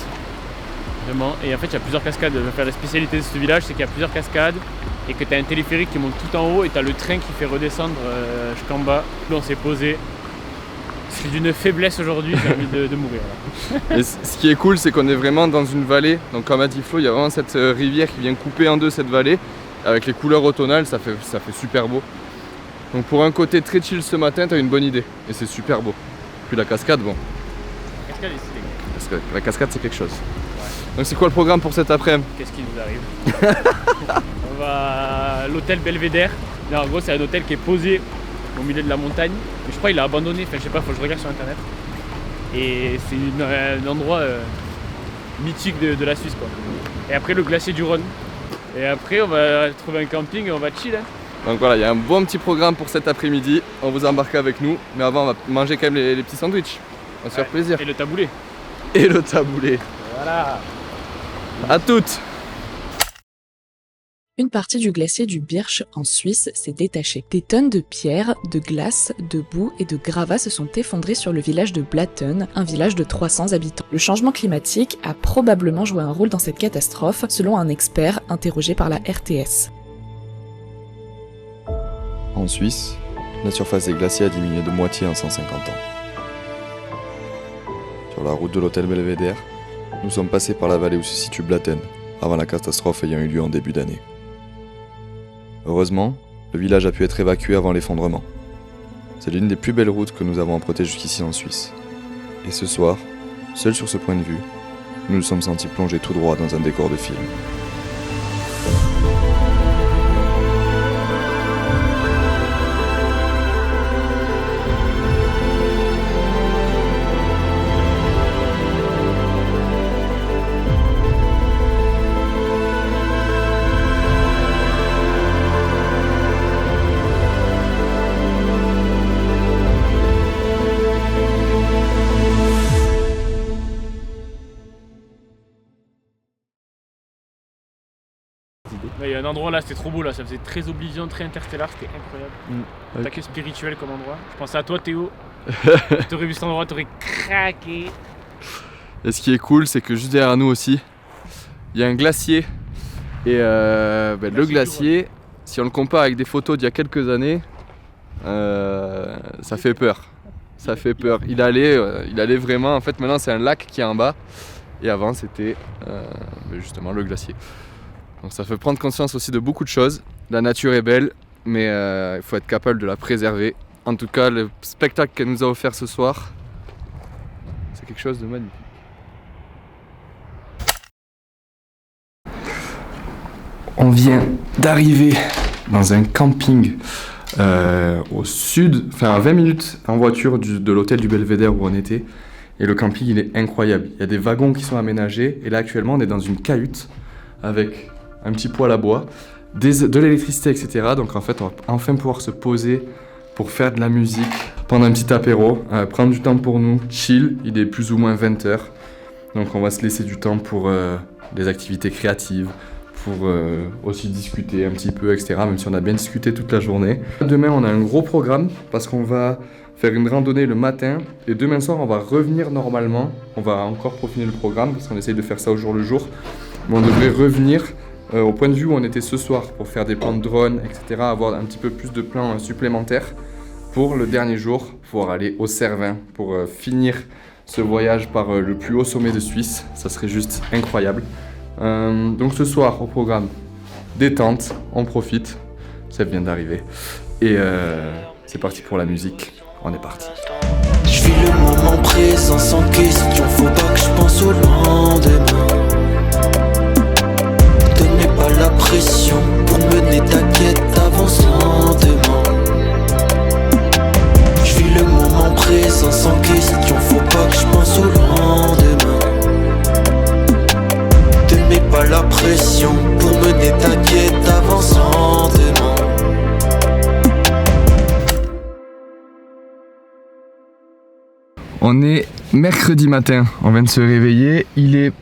vraiment. Et en fait, il y a plusieurs cascades. La spécialité de ce village, c'est qu'il y a plusieurs cascades et que tu as un téléphérique qui monte tout en haut et tu as le train qui fait redescendre jusqu'en bas. Là, on s'est posé. C'est d'une faiblesse aujourd'hui, j'ai envie de mourir. Là.
Et ce qui est cool, c'est qu'on est vraiment dans une vallée. Donc comme a dit Flo, il y a vraiment cette rivière qui vient couper en deux cette vallée. Avec les couleurs automnales, ça fait super beau. Donc pour un côté très chill ce matin, tu as une bonne idée. Et c'est super beau. Puis la cascade, bon.
La cascade est stylée.
Parce que la cascade, c'est quelque chose. Donc c'est quoi le programme pour cet après-midi?
Qu'est-ce qui nous arrive? On va à l'hôtel Belvédère. Là, en gros, c'est un hôtel qui est posé au milieu de la montagne. Mais je crois qu'il a abandonné, enfin je sais pas, faut que je regarde sur internet. Et c'est un endroit mythique de la Suisse quoi. Et après le glacier du Rhône. Et après on va trouver un camping et on va chill. Hein.
Donc voilà, il y a un bon petit programme pour cet après-midi. On vous embarque avec nous. Mais avant on va manger quand même les petits sandwichs. On va se faire plaisir.
Et le taboulé.
Et le taboulé.
Voilà.
À toutes.
Une partie du glacier du Birch en Suisse s'est détachée. Des tonnes de pierres, de glace, de boue et de gravats se sont effondrés sur le village de Blatten, un village de 300 habitants. Le changement climatique a probablement joué un rôle dans cette catastrophe, selon un expert interrogé par la RTS.
En Suisse, la surface des glaciers a diminué de moitié en 150 ans. Sur la route de l'hôtel Belvédère, nous sommes passés par la vallée où se situe Blatten, avant la catastrophe ayant eu lieu en début d'année. Heureusement, le village a pu être évacué avant l'effondrement. C'est l'une des plus belles routes que nous avons empruntées jusqu'ici en Suisse. Et ce soir, seul sur ce point de vue, nous nous sommes sentis plongés tout droit dans un décor de film.
Il y a un endroit là, c'était trop beau là, ça faisait très Oblivion, très Interstellar, c'était incroyable. Attaqué spirituel comme endroit. Je pensais à toi Théo. T'aurais vu cet endroit, t'aurais craqué.
Et ce qui est cool, c'est que juste derrière nous aussi, il y a un glacier. Et le glacier, si on le compare avec des photos d'il y a quelques années, ça fait peur. Ça fait peur. Il allait vraiment, en fait maintenant c'est un lac qui est en bas. Et avant c'était justement le glacier. Donc ça fait prendre conscience aussi de beaucoup de choses. La nature est belle, mais il faut être capable de la préserver. En tout cas, le spectacle qu'elle nous a offert ce soir, c'est quelque chose de magnifique. On vient d'arriver dans un camping au sud, enfin à 20 minutes en voiture de l'hôtel du Belvédère où on était. Et le camping, il est incroyable. Il y a des wagons qui sont aménagés. Et là, actuellement, on est dans une cahute avec un petit poêle à bois, de l'électricité, etc. Donc en fait, on va enfin pouvoir se poser pour faire de la musique, prendre un petit apéro, prendre du temps pour nous, chill. Il est plus ou moins 20h. Donc on va se laisser du temps pour des activités créatives, pour aussi discuter un petit peu, etc. Même si on a bien discuté toute la journée. Demain, on a un gros programme parce qu'on va faire une randonnée le matin. Et demain soir, on va revenir normalement. On va encore peaufiner le programme parce qu'on essaye de faire ça au jour le jour. Mais on devrait revenir au point de vue où on était ce soir pour faire des plans de drone, etc. Avoir un petit peu plus de plans supplémentaires.
pour le dernier jour, pouvoir aller au Cervin pour finir ce voyage par le plus haut sommet de Suisse. Ça serait juste incroyable. Donc ce soir au programme, détente, on profite. Ça vient d'arriver. Et c'est parti pour la musique. On est parti.
Je vis le moment présent sans question. Faut pas que je pense au lendemain. Te mets pas la pression pour mener ta quête, avance lentement. Je vis le moment présent sans question. Faut pas que je pense au lendemain. Te mets pas la pression pour mener ta quête, avance lentement.
On est mercredi matin, on vient de se réveiller, il est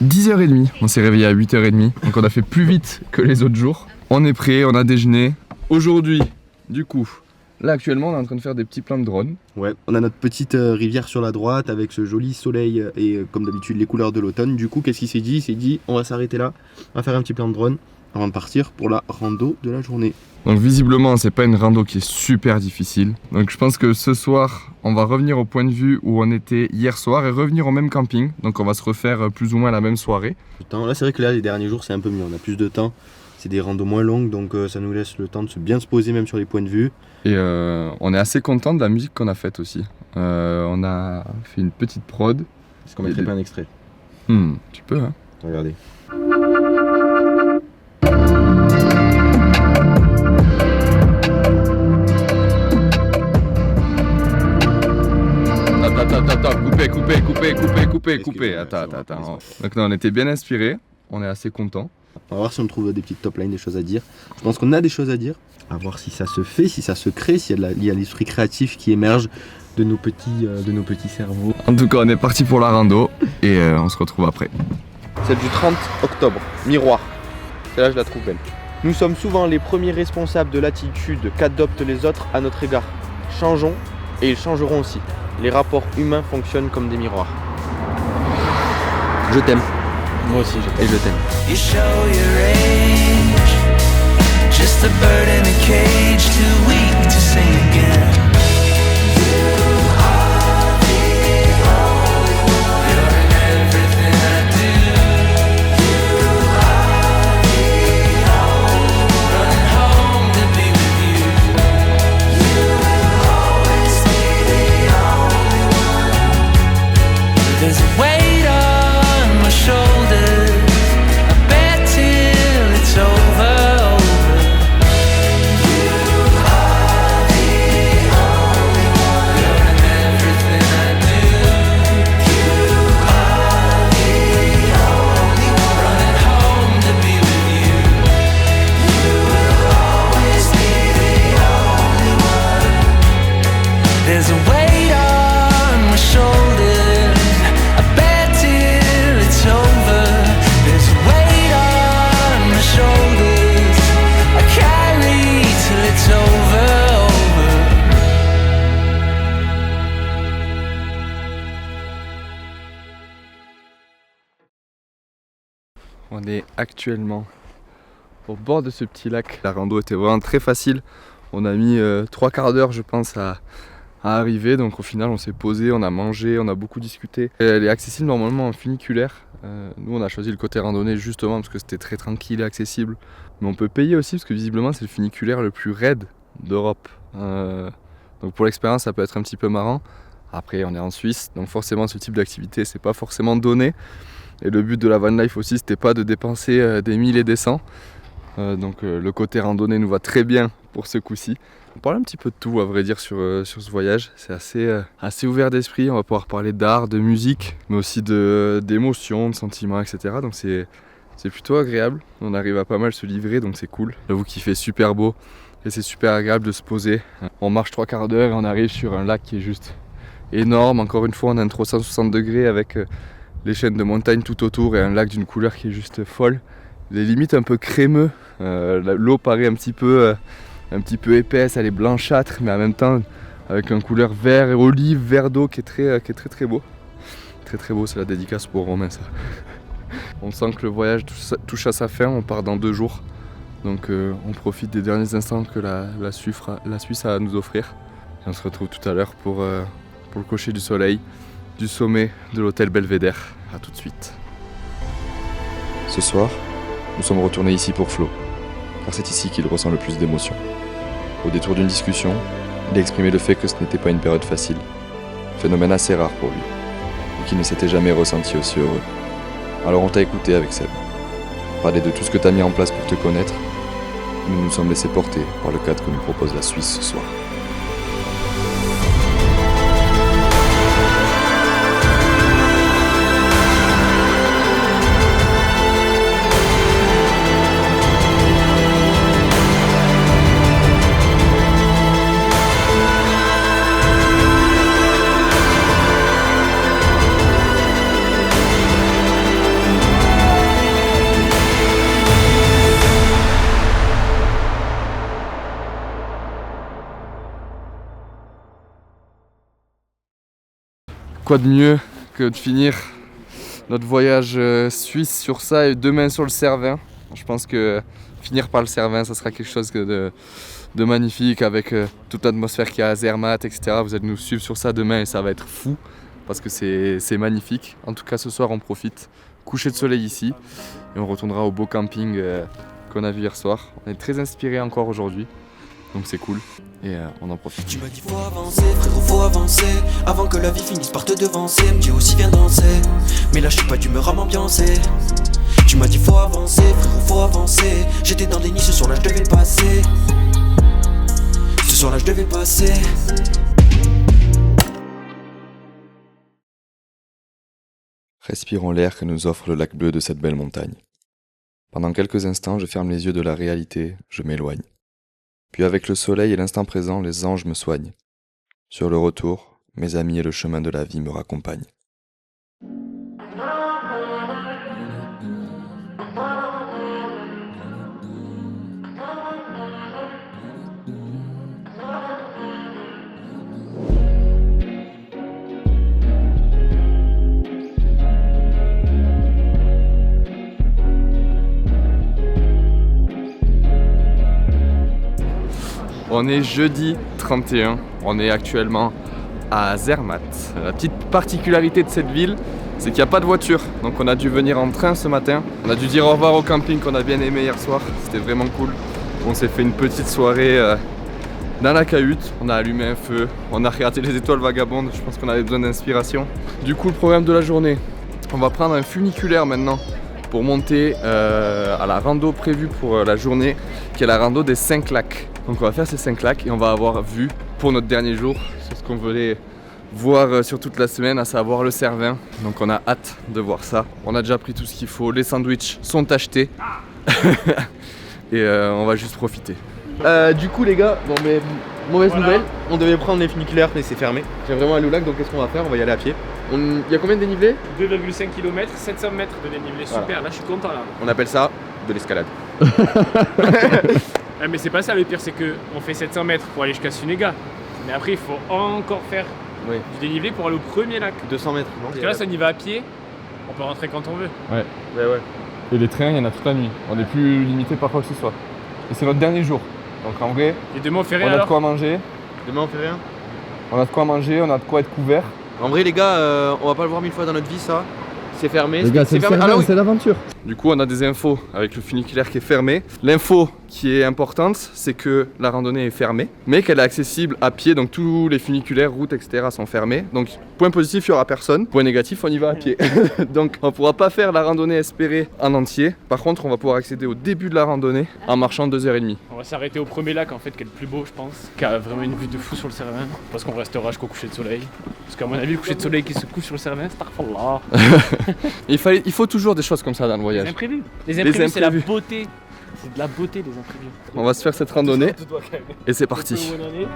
10h30, on s'est réveillé à 8h30, donc on a fait plus vite que les autres jours. On est prêt, on a déjeuné. Aujourd'hui, du coup, là actuellement on est en train de faire des petits plans de drone.
Ouais, on a notre petite rivière sur la droite avec ce joli soleil et comme d'habitude les couleurs de l'automne. Du coup, qu'est-ce qu'il s'est dit? Il s'est dit on va s'arrêter là, on va faire un petit plan de drone avant de partir pour la rando de la journée.
Donc visiblement c'est pas une rando qui est super difficile. Donc je pense que ce soir on va revenir au point de vue où on était hier soir et revenir au même camping. Donc on va se refaire plus ou moins la même soirée.
Là c'est vrai que là les derniers jours c'est un peu mieux, on a plus de temps. C'est des randos moins longues donc ça nous laisse le temps de bien se poser même sur les points de vue.
Et on est assez content de la musique qu'on a faite aussi. On a fait une petite prod.
Est-ce qu'on mettrait pas un extrait?
Tu peux hein.
Regardez.
Coupez. Attends. Donc non, on était bien inspirés, on est assez contents.
On va voir si on trouve des petites top lines, des choses à dire. Je pense qu'on a des choses à dire. À voir si ça se fait, si ça se crée, s'il y a l'esprit créatif qui émerge de nos petits cerveaux.
En tout cas, on est parti pour la rando et on se retrouve après.
Celle du 30 octobre, miroir. Celle-là, je la trouve belle. Nous sommes souvent les premiers responsables de l'attitude qu'adoptent les autres à notre égard. Changeons et ils changeront aussi. Les rapports humains fonctionnent comme des miroirs. Je t'aime.
Moi aussi, je t'aime.
Et je t'aime.
You show your age, just a bird in a cage, too weak to sing again. There's a weight on my shoulders, I bet till it's over. You are the only one, you're in everything I do. You are the only one, running home to be with you. You will always be the only one. There's a weight on my shoulders,
On est actuellement au bord de ce petit lac. La rando était vraiment très facile. On a mis 3/4 d'heure je pense à arriver. Donc au final on s'est posé, on a mangé, on a beaucoup discuté. Et elle est accessible normalement en funiculaire. Nous on a choisi le côté randonnée justement parce que c'était très tranquille et accessible. Mais on peut payer aussi parce que visiblement c'est le funiculaire le plus raide d'Europe. Donc pour l'expérience ça peut être un petit peu marrant. Après on est en Suisse donc forcément ce type d'activité c'est pas forcément donné. Et le but de la van life aussi c'était pas de dépenser des 1000 et des 100. Donc le côté randonnée nous va très bien pour ce coup-ci. On parle un petit peu de tout à vrai dire sur ce voyage. C'est assez ouvert d'esprit, on va pouvoir parler d'art, de musique, mais aussi d'émotions, de sentiments, etc. Donc c'est plutôt agréable, on arrive à pas mal se livrer donc c'est cool. J'avoue qu'il fait super beau et c'est super agréable de se poser. On marche 3/4 d'heure et on arrive sur un lac qui est juste énorme. Encore une fois on a un 360 degrés avec les chaînes de montagnes tout autour et un lac d'une couleur qui est juste folle. Il est limite un peu crémeux, l'eau paraît un petit peu épaisse, elle est blanchâtre mais en même temps avec une couleur vert et olive, vert d'eau qui est très beau. Très beau, c'est la dédicace pour Romain ça. On sent que le voyage touche à sa fin, on part dans 2 jours. Donc on profite des derniers instants que la Suisse a à nous offrir.
Et on se retrouve tout à l'heure pour le coucher du soleil du sommet de l'hôtel Belvédère. A tout de suite.
Ce soir, nous sommes retournés ici pour Flo, car c'est ici qu'il ressent le plus d'émotions. Au détour d'une discussion, il a exprimé le fait que ce n'était pas une période facile, phénomène assez rare pour lui, et qu'il ne s'était jamais ressenti aussi heureux. Alors on t'a écouté avec Seb. Parler de tout ce que t'as mis en place pour te connaître, nous nous sommes laissés porter par le cadre que nous propose la Suisse ce soir.
Quoi de mieux que de finir notre voyage suisse sur ça et demain sur le Cervin. Je pense que finir par le Cervin, ça sera quelque chose de magnifique avec toute l'atmosphère qu'il y a à Zermatt, etc. Vous allez nous suivre sur ça demain et ça va être fou parce que c'est magnifique. En tout cas, ce soir, on profite. Coucher de soleil ici et on retournera au beau camping qu'on a vu hier soir. On est très inspirés encore aujourd'hui, donc c'est cool. Et on en profite.
Tu m'as dit faut avancer, frérot faut avancer. Avant que la vie finisse par te devancer. Me dis aussi viens danser, mais là je suis pas d'humeur à m'ambiancer. Tu m'as dit faut avancer, frérot faut avancer. J'étais dans les niches, ce soir là je devais passer. Ce soir là je devais passer.
Respirons l'air que nous offre le lac bleu de cette belle montagne. Pendant quelques instants, je ferme les yeux de la réalité, je m'éloigne. Puis avec le soleil et l'instant présent, les anges me soignent. Sur le retour, mes amis et le chemin de la vie me raccompagnent.
On est jeudi 31, on est actuellement à Zermatt. La petite particularité de cette ville, c'est qu'il n'y a pas de voiture, donc on a dû venir en train ce matin. On a dû dire au revoir au camping qu'on a bien aimé hier soir, c'était vraiment cool. On s'est fait une petite soirée dans la cahute, on a allumé un feu, on a regardé les étoiles vagabondes, je pense qu'on avait besoin d'inspiration. Du coup, le programme de la journée, on va prendre un funiculaire maintenant pour monter à la rando prévue pour la journée, qui est la rando des 5 lacs. Donc on va faire ces 5 lacs et on va avoir vu pour notre dernier jour sur ce qu'on voulait voir sur toute la semaine, à savoir le Cervin. Donc on a hâte de voir ça. On a déjà pris tout ce qu'il faut, les sandwichs sont achetés et on va juste profiter.
Du coup les gars, bon mais mauvaise nouvelle, on devait prendre les funiculaires mais c'est fermé. J'ai vraiment aller au lac, donc qu'est-ce qu'on va faire? On va y aller à pied. Il y a combien de dénivelé?
2,5 km, 700 mètres de dénivelé, super,
Voilà.
là je suis content là.
On appelle ça de l'escalade.
Ah, mais c'est pas ça le pire, c'est qu'on fait 700 mètres pour aller jusqu'à Sunéga. Mais après il faut encore faire
Oui.
du dénivelé pour aller au premier lac.
200 mètres, non?
Parce que là ça y va à pied, on peut rentrer quand on veut.
Ouais.
Ouais.
Et les trains, il y en a toute la nuit. On n'est plus limité par quoi que ce soit. Et c'est notre dernier jour. Donc en vrai,
Et demain on fait rien
on a de
alors.
quoi manger.
Demain on fait rien?
On a de quoi manger, on a de quoi être couvert.
En vrai les gars, on va pas le voir 1000 fois dans notre vie ça. C'est fermé.
Les gars, c'est
fermé. Ah là, oui.
c'est l'aventure.
Du coup, on a des infos avec le funiculaire qui est fermé. L'info qui est importante, c'est que la randonnée est fermée, mais qu'elle est accessible à pied. Donc tous les funiculaires, routes, etc. sont fermés. Donc point positif, il n'y aura personne. Point négatif, on y va à pied. Donc on ne pourra pas faire la randonnée espérée en entier. Par contre, on va pouvoir accéder au début de la randonnée en marchant 2h30.
On va s'arrêter au premier lac en fait qui est le plus beau je pense, qui a vraiment une vue de fou sur le Cervin, parce qu'on restera jusqu'au coucher de soleil. Parce qu'à mon avis le coucher de soleil qui se couche sur le Cervin, c'est là.
Il faut toujours des choses comme ça dans le
Les
voyage.
imprévus. Les imprévus c'est la
imprévus.
beauté. C'est de la beauté les imprévus.
On va se faire cette randonnée et c'est parti.
Où on en est.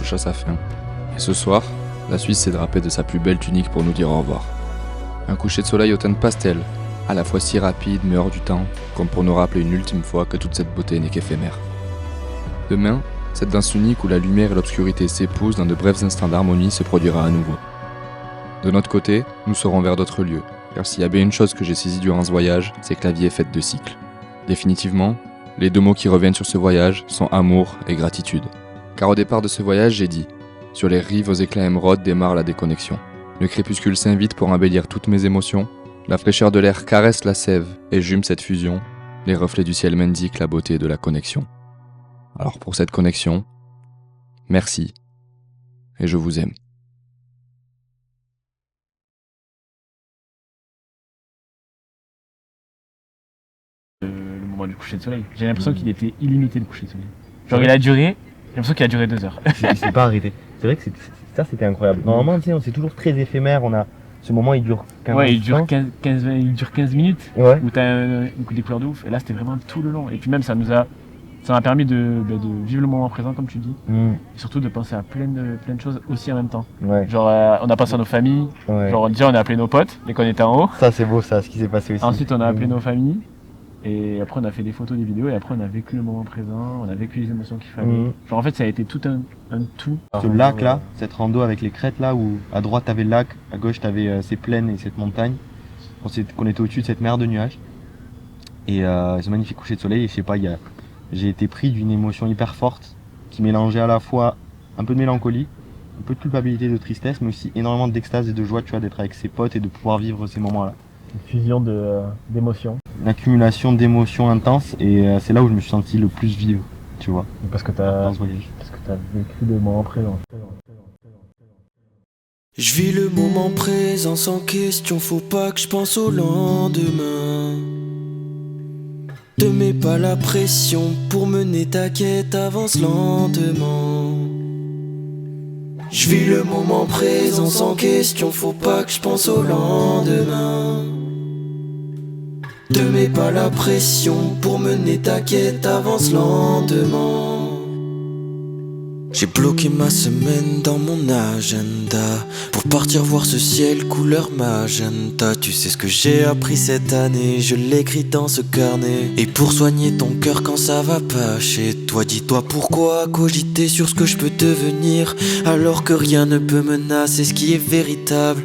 touche à sa fin. Et ce soir, la Suisse s'est drapée de sa plus belle tunique pour nous dire au revoir. Un coucher de soleil au teint pastel, à la fois si rapide mais hors du temps, comme pour nous rappeler une ultime fois que toute cette beauté n'est qu'éphémère. Demain, cette danse unique où la lumière et l'obscurité s'épousent dans de brefs instants d'harmonie se produira à nouveau. De notre côté, nous serons vers d'autres lieux, car s'il y a bien une chose que j'ai saisie durant ce voyage, c'est que la vie est faite de cycles. Définitivement, les deux mots qui reviennent sur ce voyage sont amour et gratitude. Car au départ de ce voyage, j'ai dit « Sur les rives aux éclats émeraudes démarre la déconnexion. Le crépuscule s'invite pour embellir toutes mes émotions. La fraîcheur de l'air caresse la sève et jume cette fusion. Les reflets du ciel m'indiquent la beauté de la connexion. Alors pour cette connexion, merci et je vous aime. »
Le moment du coucher de soleil. J'ai l'impression qu'il était illimité le coucher de soleil. Genre il a duré, j'ai l'impression qu'il a duré 2 heures.
Il s'est pas arrêté. C'est vrai que ça c'était incroyable. Normalement, tu sais, c'est toujours très éphémère. Ce moment il dure 15
Ouais, il dure 15 minutes.
Ouais.
Où t'as une coup des couleurs de ouf. Et là c'était vraiment tout le long. Et puis même ça m'a permis de vivre le moment présent comme tu dis. Et surtout de penser à plein de choses aussi en même temps.
Ouais.
Genre on a pensé à nos familles.
Ouais.
Genre déjà on a appelé nos potes dès qu'on était en haut.
Ça c'est beau ça, ce qui s'est passé aussi.
Ensuite on a appelé nos familles. Et après on a fait des photos, des vidéos, et après on a vécu le moment présent, on a vécu les émotions qu'il fallait. Genre en fait ça a été tout un tout.
Ce lac là, cette rando avec les crêtes là, où à droite t'avais le lac, à gauche t'avais ces plaines et cette montagne. Qu'on était au-dessus de cette mer de nuages. Et ce magnifique coucher de soleil, et je sais pas, j'ai été pris d'une émotion hyper forte qui mélangeait à la fois un peu de mélancolie, un peu de culpabilité, de tristesse, mais aussi énormément d'extase et de joie, tu vois, d'être avec ses potes et de pouvoir vivre ces moments-là.
Une fusion d'émotions.
Une accumulation d'émotions intenses, et c'est là où je me suis senti le plus vivre, tu vois.
Parce que
dans ce voyage.
t'as vécu le moment présent.
Je vis le moment présent sans question, faut pas que je pense au lendemain. Te mets pas la pression pour mener ta quête, avance lentement. Je vis le moment présent sans question, faut pas que je pense au lendemain. Te mets pas la pression pour mener ta quête, avance lentement. J'ai bloqué ma semaine dans mon agenda pour partir voir ce ciel couleur magenta. Tu sais ce que j'ai appris cette année, je l'écris dans ce carnet. Et pour soigner ton cœur quand ça va pas chez toi, dis-toi pourquoi cogiter sur ce que je peux devenir alors que rien ne peut menacer ce qui est véritable.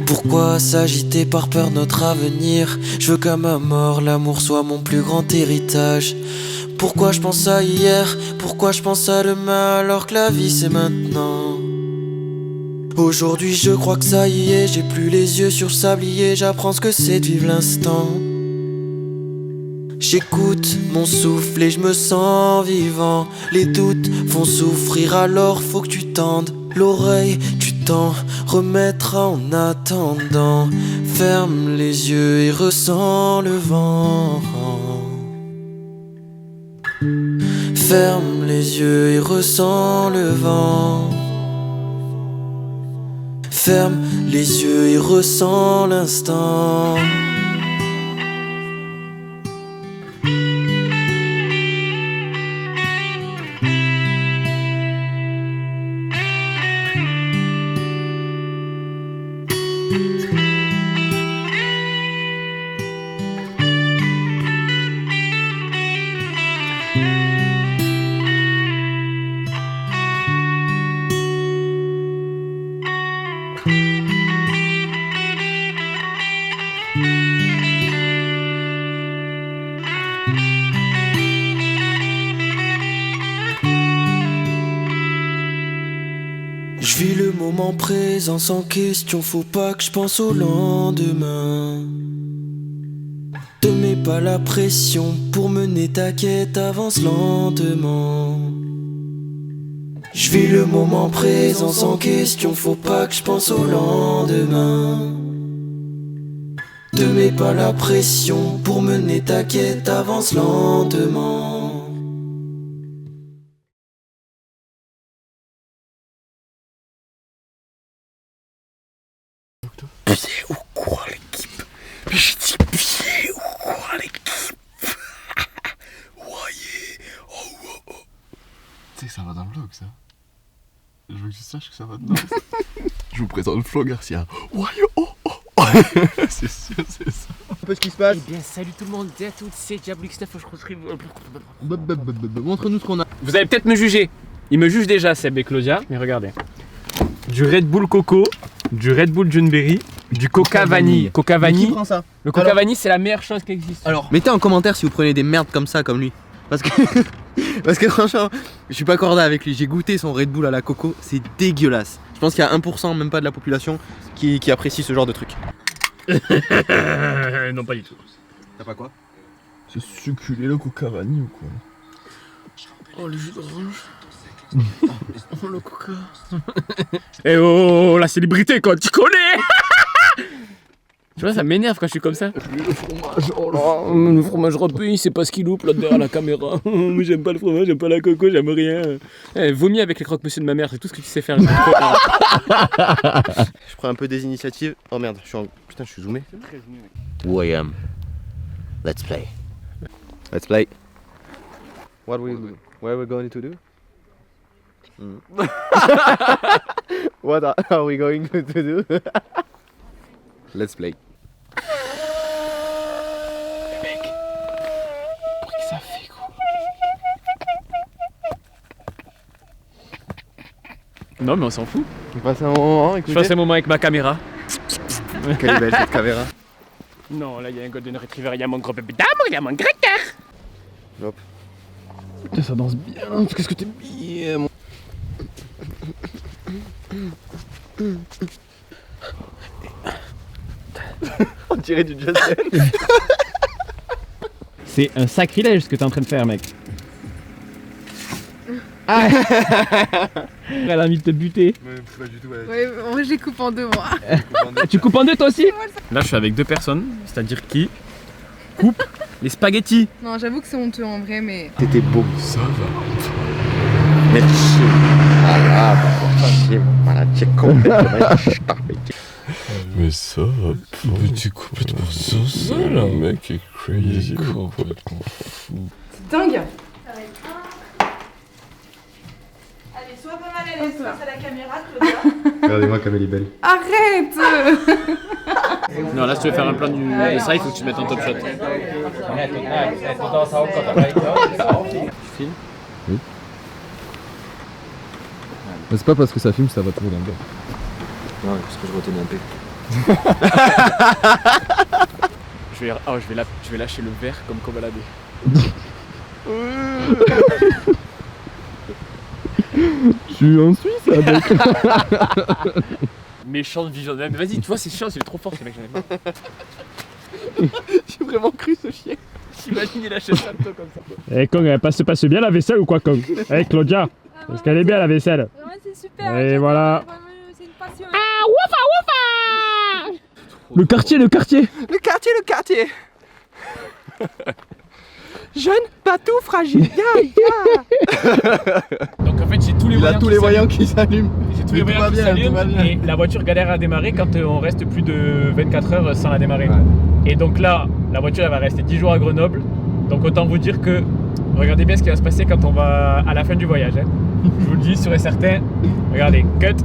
Pourquoi s'agiter par peur notre avenir? Je veux qu'à ma mort l'amour soit mon plus grand héritage. Pourquoi je pense à hier? Pourquoi je pense à demain alors que la vie c'est maintenant? Aujourd'hui je crois que ça y est, j'ai plus les yeux sur le sablier, j'apprends ce que c'est de vivre l'instant. J'écoute mon souffle et je me sens vivant. Les doutes font souffrir alors faut que tu tendes l'oreille, tu t'en remettras en attendant. Ferme les yeux et ressens le vent. Ferme les yeux et ressens le vent. Ferme les yeux et ressens l'instant. Je vis le moment présent sans question, faut pas que je pense au lendemain. Te mets pas la pression pour mener ta quête, avance lentement. Je vis le moment présent sans question, faut pas que je pense au lendemain. Te mets pas la pression pour mener ta quête, avance lentement.
Pied ou quoi l'équipe? Mais j'ai dit pied ou quoi l'équipe? Voyez. Oh.
Tu sais que ça va dans le vlog ça. veux que tu saches que ça va dedans. Je vous présente Flo Garcia. Ouais, oh, oh. C'est sûr, c'est ça.
Un peu ce qui se passe.
Eh bien, salut tout le monde, à toutes, c'est Diablo X9, je retrouve.
Montre-nous ce qu'on a.
Vous allez peut-être me juger. Ils me jugent déjà, Seb et Claudia, mais regardez. Du Red Bull Coco, du Red Bull Junberry, du Coca Vanille. Coca Vanille.
Qui prend ça?
Le Coca Vanille, c'est la meilleure chose qui existe.
Alors, mettez en commentaire si vous prenez des merdes comme ça, comme lui. Parce que, parce que franchement, je suis pas corda avec lui. J'ai goûté son Red Bull à la coco, c'est dégueulasse. Je pense qu'il y a 1%, même pas de la population, qui apprécie ce genre de truc.
Non, pas du tout.
T'as pas quoi?
C'est succulé le Coca Vanille ou quoi?
Oh, le jus d'orange. Oh, le Coca. Eh oh, la célébrité, quoi, tu connais? Tu vois, ça m'énerve quand je suis comme ça.
Le fromage, oh là.
Oh, le fromage râpé, il sait pas ce qu'il loupe là derrière la caméra. Mais j'aime pas le fromage, j'aime pas la coco, j'aime rien. Eh, vomis avec les croque-monsieur de ma mère, c'est tout ce que tu sais faire.
Je prends un peu des initiatives. Oh merde, putain, je suis zoomé.
William, let's play.
Let's play. What we're going to do? What are we going to do? Let's play.
Mec, pour qui ça fait quoi? Non mais on s'en fout.
On passe un moment,
Je
écoutez.
passe un moment avec ma caméra.
Quelle est belle cette caméra.
Non, là il y a un Golden Retriever, il y a mon gros bébé d'amour, il y a mon cracker.
Hop.
Putain, ça danse bien. Qu'est-ce que t'es bien, mon.
On dirait du Just Dance.
C'est un sacrilège ce que t'es en train de faire, mec. Ah. Elle a envie de te buter.
Pas du tout,
Ouais, moi je les coupe en deux, moi.
Tu coupes en deux toi aussi?
Là je suis avec deux personnes, c'est-à-dire qui coupe les spaghettis.
Non, j'avoue que c'est honteux en vrai, mais.
T'étais beau.
Ça va.
Merci.
Mais ça va pas. Mais t'es complètement ça, le mec est crazy, complètement fou.
C'est dingue. Allez, sois pas mal à l'aise face à la caméra, Claudia.
Regardez-moi comme elle est belle.
Arrête.
Non, là si tu veux faire un plan du ça, il faut que tu te mettes en top shot.
Oui. Mais c'est pas parce que ça filme, ça va toujours dans le dos.
Non, parce que je retenais un peu.
Je vais lâcher le verre comme Kobalade.
Je suis en Suisse avec.
Méchante vision. Mais vas-y, tu vois, c'est chiant, c'est trop fort ce mec, j'en ai marre.
J'ai vraiment cru ce chien.
J'imagine il lâche ça comme ça.
Eh Kong, elle passe bien la vaisselle ou quoi, Kong? Eh Claudia, est-ce qu'elle est bien la vaisselle?
Vraiment, c'est super.
Et voilà.
C'est une passion.
Le quartier.
Le quartier. Jeune, pas tout fragile.
Donc en fait, j'ai tous les
Il a
voyants
tous les voyants qui s'allument.
J'ai tous les voyants qui s'allument et la voiture galère à démarrer quand on reste plus de 24 heures sans la démarrer.
Ouais.
Et donc là, la voiture elle va rester 10 jours à Grenoble. Donc autant vous dire que regardez bien ce qui va se passer quand on va à la fin du voyage. Hein. Je vous le dis sûr et certain. Regardez, cut.